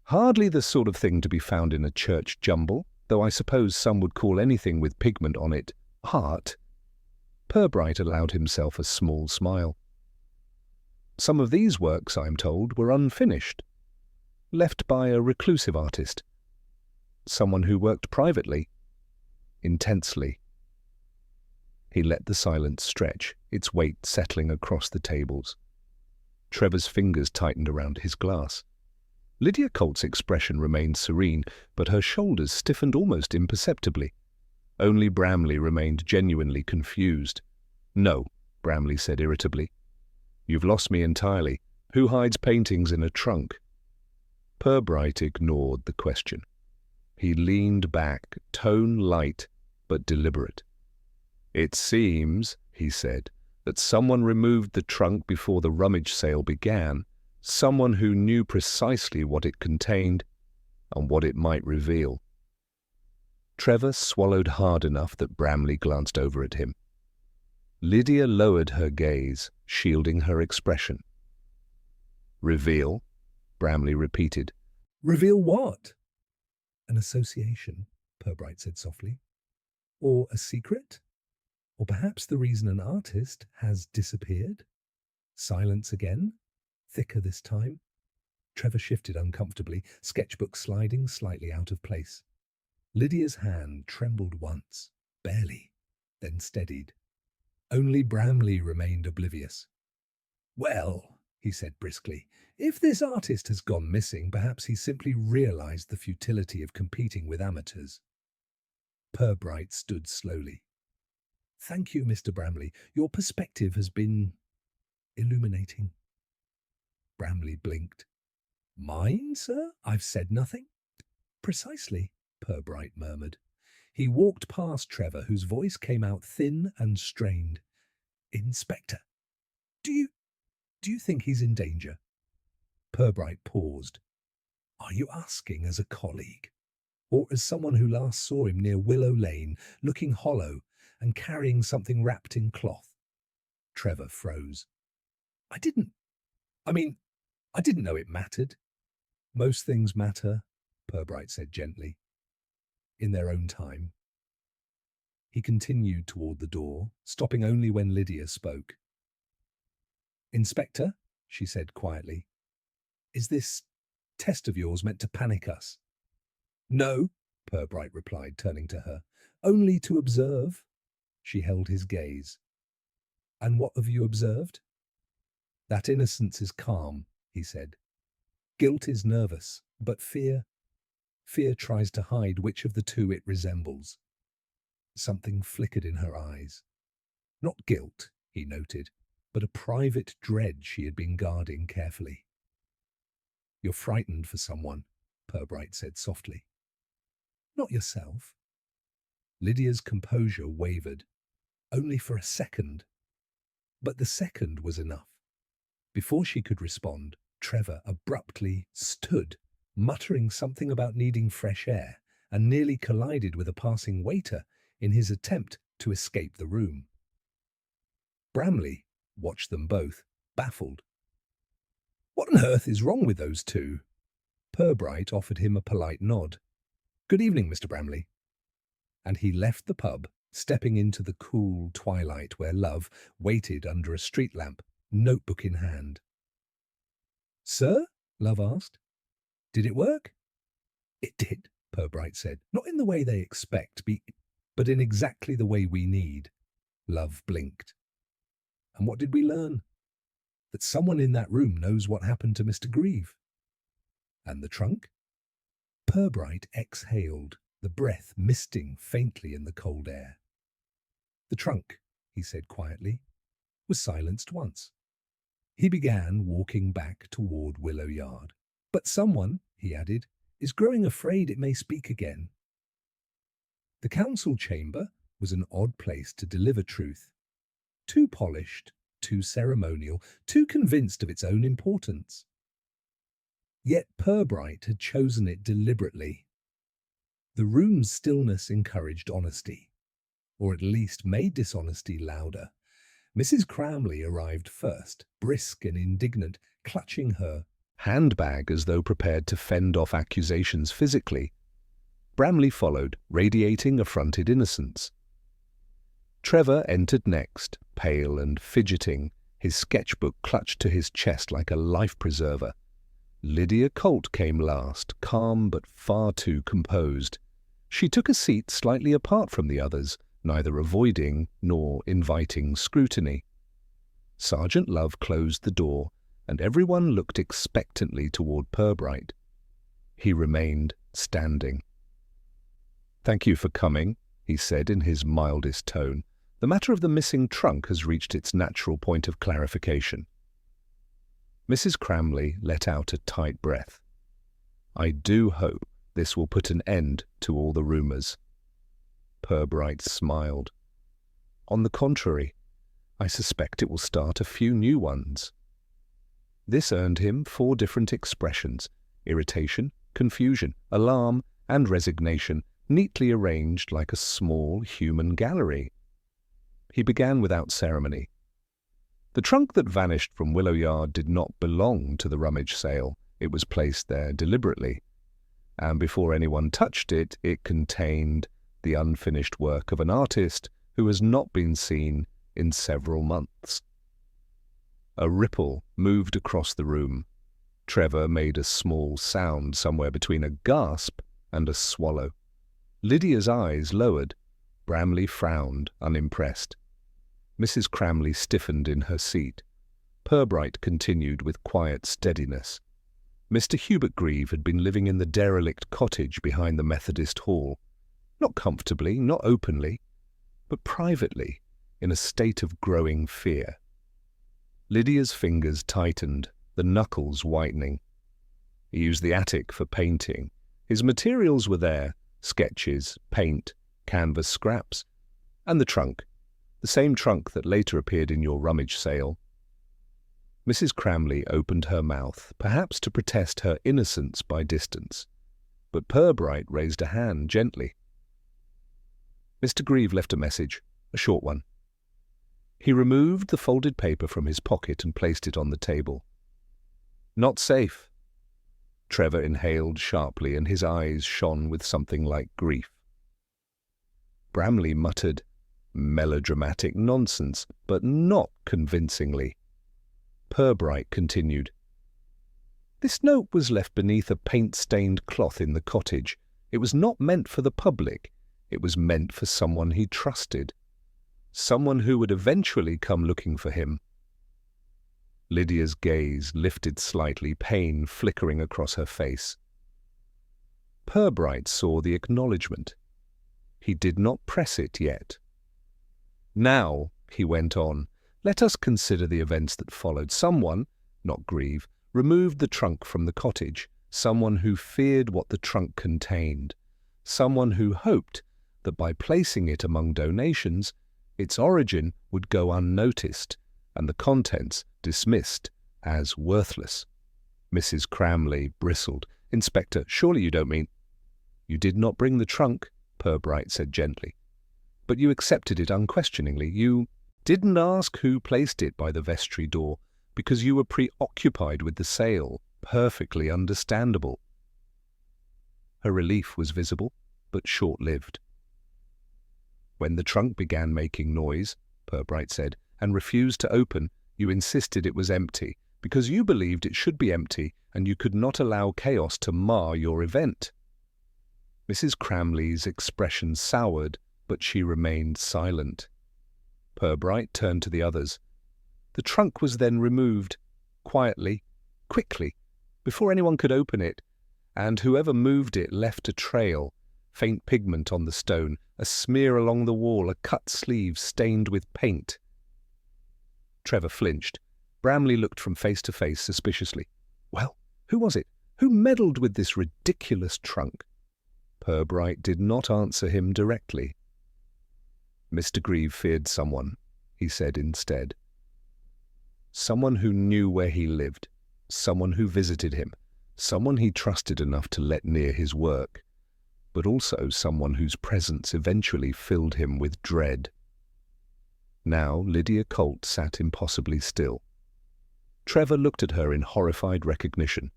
"Hardly the sort of thing to be found in a church jumble, though I suppose some would call anything with pigment on it art." Purbright allowed himself a small smile. "Some of these works, I am told, were unfinished, left by a reclusive artist, someone who worked privately, intensely." He let the silence stretch, its weight settling across the tables. Trevor's fingers tightened around his glass. Lydia Colt's expression remained serene, but her shoulders stiffened almost imperceptibly. Only Bramley remained genuinely confused. "No," Bramley said irritably. "You've lost me entirely. Who hides paintings in a trunk?" Purbright ignored the question. He leaned back, tone light but deliberate. "It seems," he said, "that someone removed the trunk before the rummage sale began, someone who knew precisely what it contained and what it might reveal." Trevor swallowed hard enough that Bramley glanced over at him. Lydia lowered her gaze, shielding her expression. "Reveal?" Bramley repeated. "Reveal what?" "An association," Purbright said softly. "Or a secret? Or perhaps the reason an artist has disappeared?" Silence again, thicker this time. Trevor shifted uncomfortably, sketchbook sliding slightly out of place. Lydia's hand trembled once, barely, then steadied. Only Bramley remained oblivious. "Well," he said briskly, "if this artist has gone missing, perhaps he simply realized the futility of competing with amateurs." Purbright stood slowly. Thank you, Mr. Bramley. Your perspective has been illuminating. Bramley blinked. Mine, sir? I've said nothing. Precisely, Purbright murmured. He walked past Trevor, whose voice came out thin and strained. Inspector, do you think he's in danger? Purbright paused. Are you asking as a colleague, or as someone who last saw him near Willow Lane, looking hollow and carrying something wrapped in cloth? Trevor froze. I didn't know it mattered. Most things matter, Purbright said gently, in their own time. He continued toward the door, stopping only when Lydia spoke. Inspector, she said quietly, is this test of yours meant to panic us? No, Purbright replied, turning to her. Only to observe. She held his gaze. And what have you observed? That innocence is calm, he said. Guilt is nervous, but fear tries to hide which of the two it resembles. Something flickered in her eyes. Not guilt, he noted, but a private dread she had been guarding carefully. You're frightened for someone, Purbright said softly. Not yourself. Lydia's composure wavered, only for a second. But the second was enough. Before she could respond, Trevor abruptly stood, muttering something about needing fresh air, and nearly collided with a passing waiter in his attempt to escape the room. Bramley watched them both, baffled. What on earth is wrong with those two? Purbright offered him a polite nod. Good evening, Mr. Bramley. And he left the pub, stepping into the cool twilight where Love waited under a street lamp, notebook in hand. Sir? Love asked. Did it work? It did, Purbright said. Not in the way they expect, but in exactly the way we need. Love blinked. And what did we learn? That someone in that room knows what happened to Mr. Grieve. And the trunk? Purbright exhaled, the breath misting faintly in the cold air. The trunk, he said quietly, was silenced once. He began walking back toward Willow Yard. But someone, he added, is growing afraid it may speak again. The council chamber was an odd place to deliver truth. Too polished, too ceremonial, too convinced of its own importance. Yet Purbright had chosen it deliberately. The room's stillness encouraged honesty, or at least made dishonesty louder. Mrs. Cramley arrived first, brisk and indignant, clutching her handbag as though prepared to fend off accusations physically. Bramley followed, radiating affronted innocence. Trevor entered next, pale and fidgeting, his sketchbook clutched to his chest like a life-preserver. Lydia Colt came last, calm but far too composed. She took a seat slightly apart from the others, neither avoiding nor inviting scrutiny. Sergeant Love closed the door, and everyone looked expectantly toward Purbright. He remained standing. "Thank you for coming," he said in his mildest tone. "The matter of the missing trunk has reached its natural point of clarification." Mrs. Cramley let out a tight breath. "I do hope this will put an end to all the rumours." Purbright smiled. "On the contrary, I suspect it will start a few new ones." This earned him 4 different expressions: irritation, confusion, alarm, and resignation, neatly arranged like a small human gallery. He began without ceremony. The trunk that vanished from Willow Yard did not belong to the rummage sale. It was placed there deliberately. And before anyone touched it, it contained the unfinished work of an artist who has not been seen in several months. A ripple moved across the room. Trevor made a small sound somewhere between a gasp and a swallow. Lydia's eyes lowered. Bramley frowned, unimpressed. Mrs. Cramley stiffened in her seat. Purbright continued with quiet steadiness. Mr. Hubert Grieve had been living in the derelict cottage behind the Methodist Hall. Not comfortably, not openly, but privately, in a state of growing fear. Lydia's fingers tightened, the knuckles whitening. He used the attic for painting. His materials were there: sketches, paint, canvas scraps, and the trunk, the same trunk that later appeared in your rummage sale. Mrs. Cramley opened her mouth, perhaps to protest her innocence by distance, but Purbright raised a hand gently. Mr. Grieve left a message, a short one. He removed the folded paper from his pocket and placed it on the table. Not safe. Trevor inhaled sharply, and his eyes shone with something like grief. Bramley muttered, melodramatic nonsense, but not convincingly. Purbright continued, This note was left beneath a paint-stained cloth in the cottage. It was not meant for the public. It was meant for someone he trusted. Someone who would eventually come looking for him. Lydia's gaze lifted slightly, pain flickering across her face. Purbright saw the acknowledgement. He did not press it yet. Now, he went on, let us consider the events that followed. Someone, not Grieve, removed the trunk from the cottage. Someone who feared what the trunk contained. Someone who hoped that by placing it among donations, its origin would go unnoticed and the contents dismissed as worthless. Mrs. Cramley bristled. Inspector, surely you don't mean— You did not bring the trunk, Purbright said gently. But you accepted it unquestioningly. You didn't ask who placed it by the vestry door because you were preoccupied with the sale. Perfectly understandable. Her relief was visible, but short-lived. When the trunk began making noise, Purbright said, and refused to open, you insisted it was empty, because you believed it should be empty and you could not allow chaos to mar your event. Mrs. Cramley's expression soured, but she remained silent. Purbright turned to the others. The trunk was then removed, quietly, quickly, before anyone could open it, and whoever moved it left a trail, faint pigment on the stone, a smear along the wall, a cut sleeve stained with paint. Trevor flinched. Bramley looked from face to face suspiciously. Well, who was it? Who meddled with this ridiculous trunk? Purbright did not answer him directly. Mr. Grieve feared someone, he said instead. Someone who knew where he lived, someone who visited him, someone he trusted enough to let near his work, but also someone whose presence eventually filled him with dread. Now Lydia Colt sat impossibly still. Trevor looked at her in horrified recognition.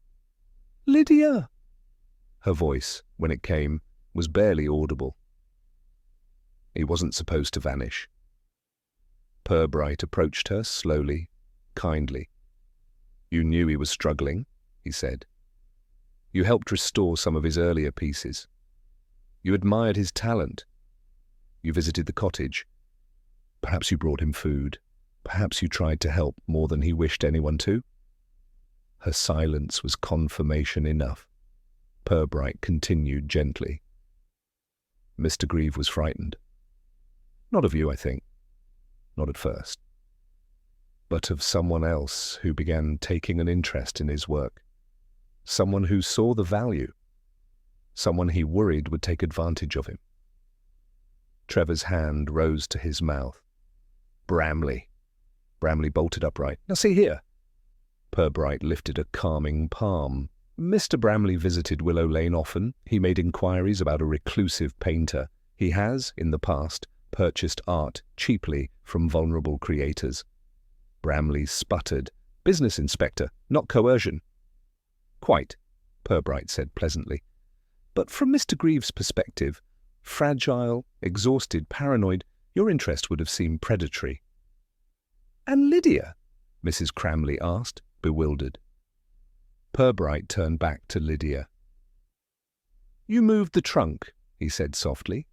Lydia! Her voice, when it came, was barely audible. He wasn't supposed to vanish. Purbright approached her slowly, kindly. You knew he was struggling, he said. You helped restore some of his earlier pieces. You admired his talent. You visited the cottage. Perhaps you brought him food. Perhaps you tried to help more than he wished anyone to. Her silence was confirmation enough. Purbright continued gently. Mr. Grieve was frightened. Not of you, I think. Not at first. But of someone else who began taking an interest in his work. Someone who saw the value. Someone he worried would take advantage of him. Trevor's hand rose to his mouth. Bramley. Bramley bolted upright. Now see here. Purbright lifted a calming palm. Mr. Bramley visited Willow Lane often. He made inquiries about a reclusive painter. He has, in the past, purchased art cheaply from vulnerable creators. Bramley sputtered. Business, Inspector, not coercion. Quite, Purbright said pleasantly. But from Mr. Grieve's perspective, fragile, exhausted, paranoid, your interest would have seemed predatory. And Lydia? Mrs. Cramley asked, bewildered. Purbright turned back to Lydia. You moved the trunk, he said softly.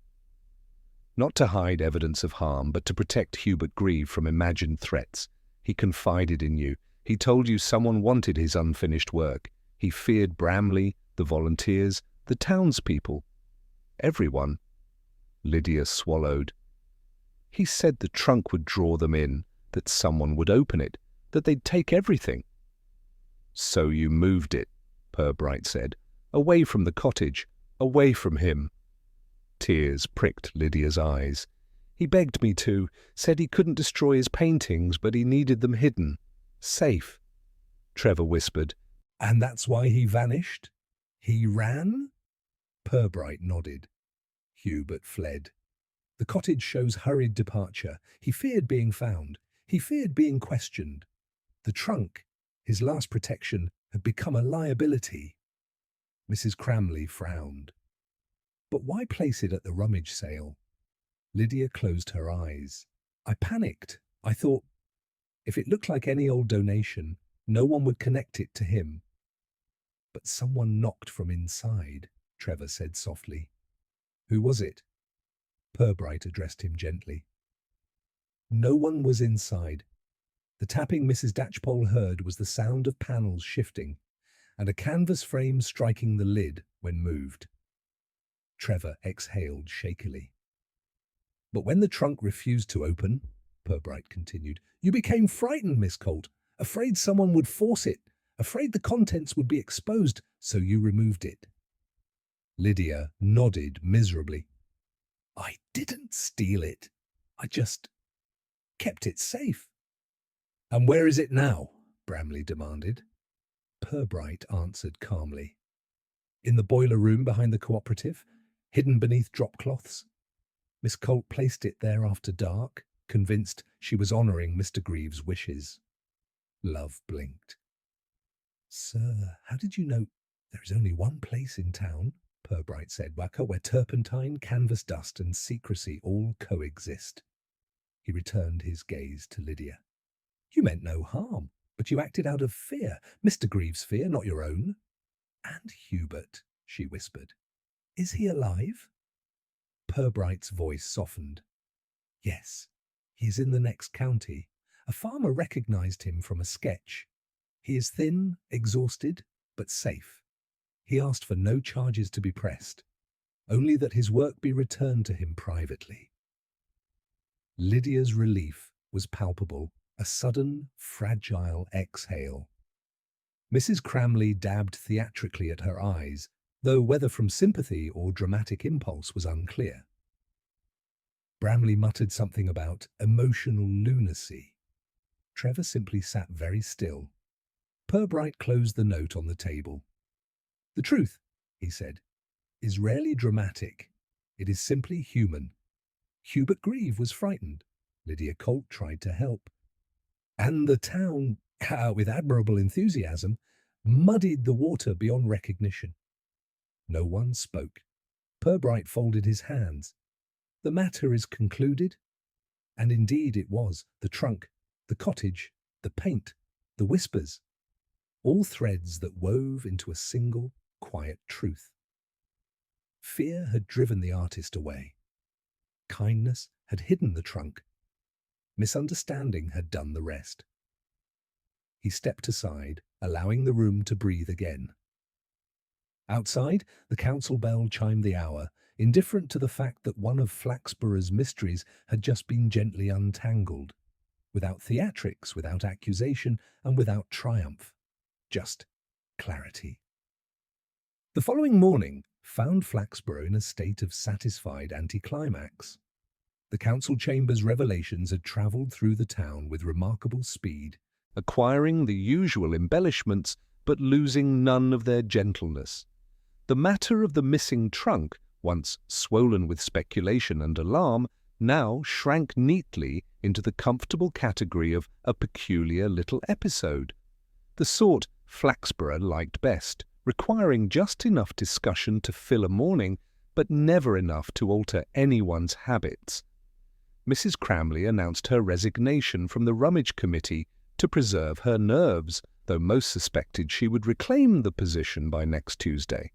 Not to hide evidence of harm, but to protect Hubert Grieve from imagined threats. He confided in you. He told you someone wanted his unfinished work. He feared Bramley, the volunteers, the townspeople. Everyone. Lydia swallowed. He said the trunk would draw them in, that someone would open it, that they'd take everything. So you moved it, Purbright said, away from the cottage, away from him. Tears pricked Lydia's eyes. He begged me to, said he couldn't destroy his paintings, but he needed them hidden, safe. Trevor whispered. And that's why he vanished? He ran? Purbright nodded. Hubert fled. The cottage shows hurried departure. He feared being found. He feared being questioned. The trunk, his last protection, had become a liability. Mrs. Cramley frowned. But why place it at the rummage sale? Lydia closed her eyes. I panicked. I thought, if it looked like any old donation, no one would connect it to him. But someone knocked from inside, Trevor said softly. Who was it? Purbright addressed him gently. No one was inside. The tapping Mrs. Datchpole heard was the sound of panels shifting and a canvas frame striking the lid when moved. Trevor exhaled shakily. But when the trunk refused to open, Purbright continued, you became frightened, Miss Colt, afraid someone would force it, afraid the contents would be exposed, so you removed it. Lydia nodded miserably. I didn't steal it. I just kept it safe. And where is it now? Bramley demanded. Purbright answered calmly. In the boiler room behind the cooperative, hidden beneath drop cloths. Miss Colt placed it there after dark, convinced she was honouring Mr. Greaves' wishes. Love blinked. Sir, how did you know there is only one place in town, Purbright said, where turpentine, canvas dust and secrecy all coexist? He returned his gaze to Lydia. You meant no harm, but you acted out of fear, Mr. Greaves' fear, not your own. And Hubert, she whispered. Is he alive? Purbright's voice softened. Yes, he is in the next county. A farmer recognized him from a sketch. He is thin, exhausted, but safe. He asked for no charges to be pressed, only that his work be returned to him privately. Lydia's relief was palpable, a sudden, fragile exhale. Mrs. Cramley dabbed theatrically at her eyes, though whether from sympathy or dramatic impulse was unclear. Bramley muttered something about emotional lunacy. Trevor simply sat very still. Purbright closed the note on the table. The truth, he said, is rarely dramatic. It is simply human. Hubert Greaves was frightened. Lydia Colt tried to help. And the town, with admirable enthusiasm, muddied the water beyond recognition. No one spoke. Purbright folded his hands. The matter is concluded. And indeed it was. The trunk, the cottage, the paint, the whispers. All threads that wove into a single, quiet truth. Fear had driven the artist away. Kindness had hidden the trunk. Misunderstanding had done the rest. He stepped aside, allowing the room to breathe again. Outside, the council bell chimed the hour, indifferent to the fact that one of Flaxborough's mysteries had just been gently untangled, without theatrics, without accusation, and without triumph. Just clarity. The following morning found Flaxborough in a state of satisfied anticlimax. The council chamber's revelations had travelled through the town with remarkable speed, acquiring the usual embellishments but losing none of their gentleness. The matter of the missing trunk, once swollen with speculation and alarm, now shrank neatly into the comfortable category of a peculiar little episode, the sort Flaxborough liked best, requiring just enough discussion to fill a morning, but never enough to alter anyone's habits. Mrs. Cramley announced her resignation from the rummage committee to preserve her nerves, though most suspected she would reclaim the position by next Tuesday.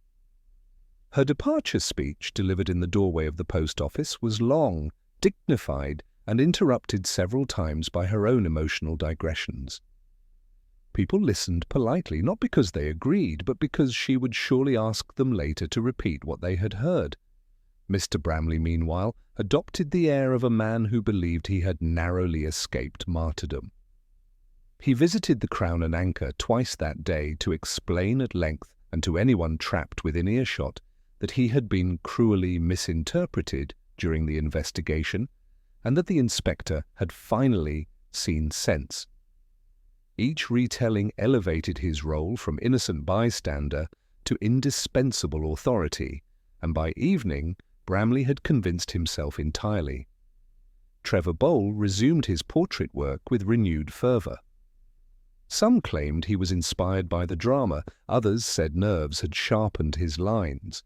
Her departure speech, delivered in the doorway of the post office, was long, dignified, and interrupted several times by her own emotional digressions. People listened politely, not because they agreed, but because she would surely ask them later to repeat what they had heard. Mr. Bramley, meanwhile, adopted the air of a man who believed he had narrowly escaped martyrdom. He visited the Crown and Anchor twice that day to explain at length, and to anyone trapped within earshot, that he had been cruelly misinterpreted during the investigation, and that the inspector had finally seen sense. Each retelling elevated his role from innocent bystander to indispensable authority, and by evening Bramley had convinced himself entirely. Trevor Bowl resumed his portrait work with renewed fervour. Some claimed he was inspired by the drama, others said nerves had sharpened his lines.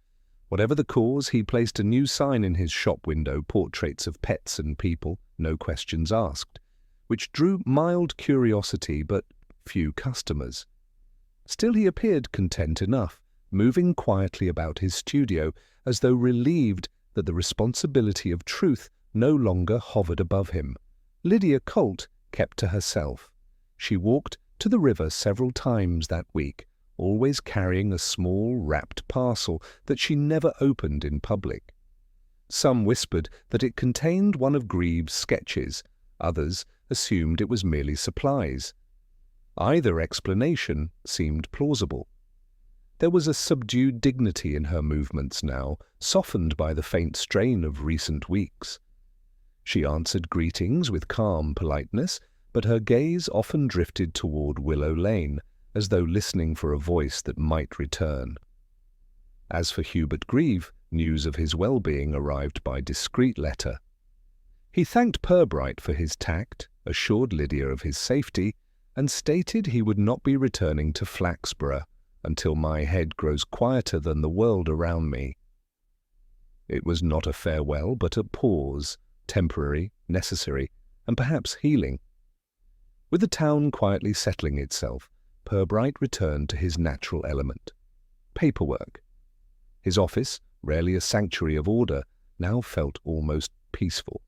Whatever the cause, he placed a new sign in his shop window, portraits of pets and people, no questions asked, which drew mild curiosity but few customers. Still he appeared content enough, moving quietly about his studio, as though relieved that the responsibility of truth no longer hovered above him. Lydia Colt kept to herself. She walked to the river several times that week, always carrying a small wrapped parcel that she never opened in public. Some whispered that it contained one of Greaves' sketches, others assumed it was merely supplies. Either explanation seemed plausible. There was a subdued dignity in her movements now, softened by the faint strain of recent weeks. She answered greetings with calm politeness, but her gaze often drifted toward Willow Lane, as though listening for a voice that might return. As for Hubert Grieve, news of his well-being arrived by discreet letter. He thanked Purbright for his tact, assured Lydia of his safety, and stated he would not be returning to Flaxborough until my head grows quieter than the world around me. It was not a farewell, but a pause, temporary, necessary, and perhaps healing. With the town quietly settling itself, Purbright returned to his natural element, paperwork. His office, rarely a sanctuary of order, now felt almost peaceful.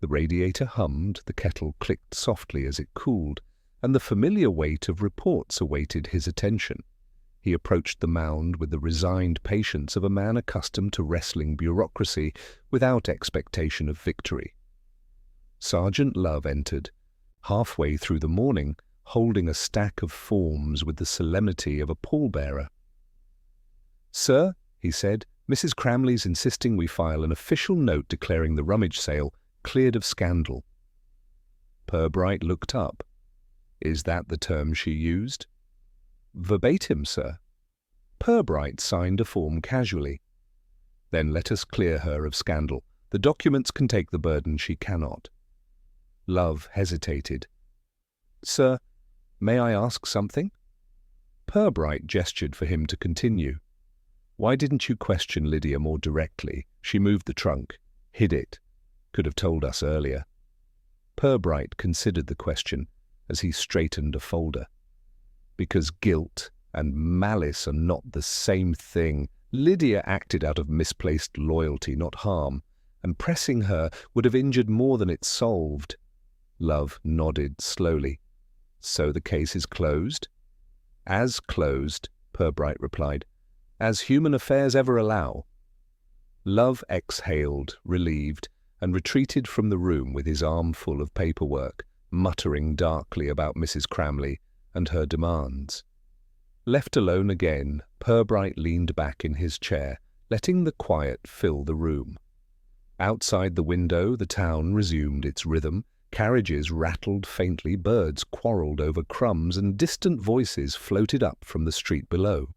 The radiator hummed, the kettle clicked softly as it cooled, and the familiar weight of reports awaited his attention. He approached the mound with the resigned patience of a man accustomed to wrestling bureaucracy without expectation of victory. Sergeant Love entered, halfway through the morning, holding a stack of forms with the solemnity of a pallbearer. "Sir," he said, "Mrs. Cramley's insisting we file an official note declaring the rummage sale cleared of scandal." Purbright looked up. "Is that the term she used?" "Verbatim, sir." Purbright signed a form casually. "Then let us clear her of scandal. The documents can take the burden she cannot." Love hesitated. "Sir, may I ask something?" Purbright gestured for him to continue. "Why didn't you question Lydia more directly? She moved the trunk, hid it. Could have told us earlier." Purbright considered the question as he straightened a folder. "Because guilt and malice are not the same thing. Lydia acted out of misplaced loyalty, not harm, and pressing her would have injured more than it solved." Love nodded slowly. "So the case is closed?" "As closed," Purbright replied, "as human affairs ever allow." Love exhaled, relieved, and retreated from the room with his arm full of paperwork, muttering darkly about Mrs. Cramley and her demands. Left alone again, Purbright leaned back in his chair, letting the quiet fill the room. Outside the window, the town resumed its rhythm. Carriages rattled faintly, birds quarrelled over crumbs, and distant voices floated up from the street below.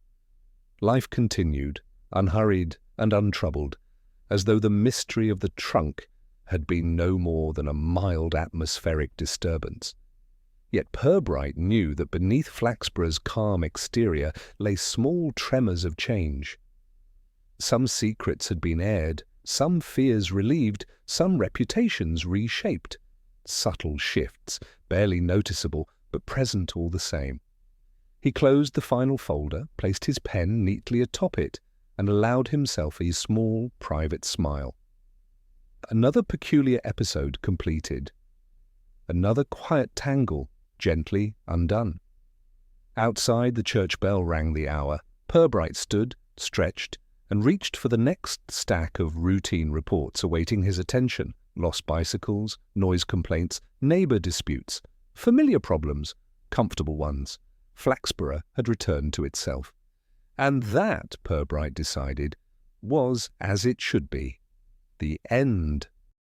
Life continued, unhurried and untroubled, as though the mystery of the trunk had been no more than a mild atmospheric disturbance. Yet Purbright knew that beneath Flaxborough's calm exterior lay small tremors of change. Some secrets had been aired, some fears relieved, some reputations reshaped. Subtle shifts, barely noticeable, but present all the same. He closed the final folder, placed his pen neatly atop it, and allowed himself a small, private smile. Another peculiar episode completed. Another quiet tangle, gently undone. Outside, the church bell rang the hour. Purbright stood, stretched, and reached for the next stack of routine reports awaiting his attention. Lost bicycles, noise complaints, neighbour disputes, familiar problems, comfortable ones. Flaxborough had returned to itself. And that, Purbright decided, was as it should be. The end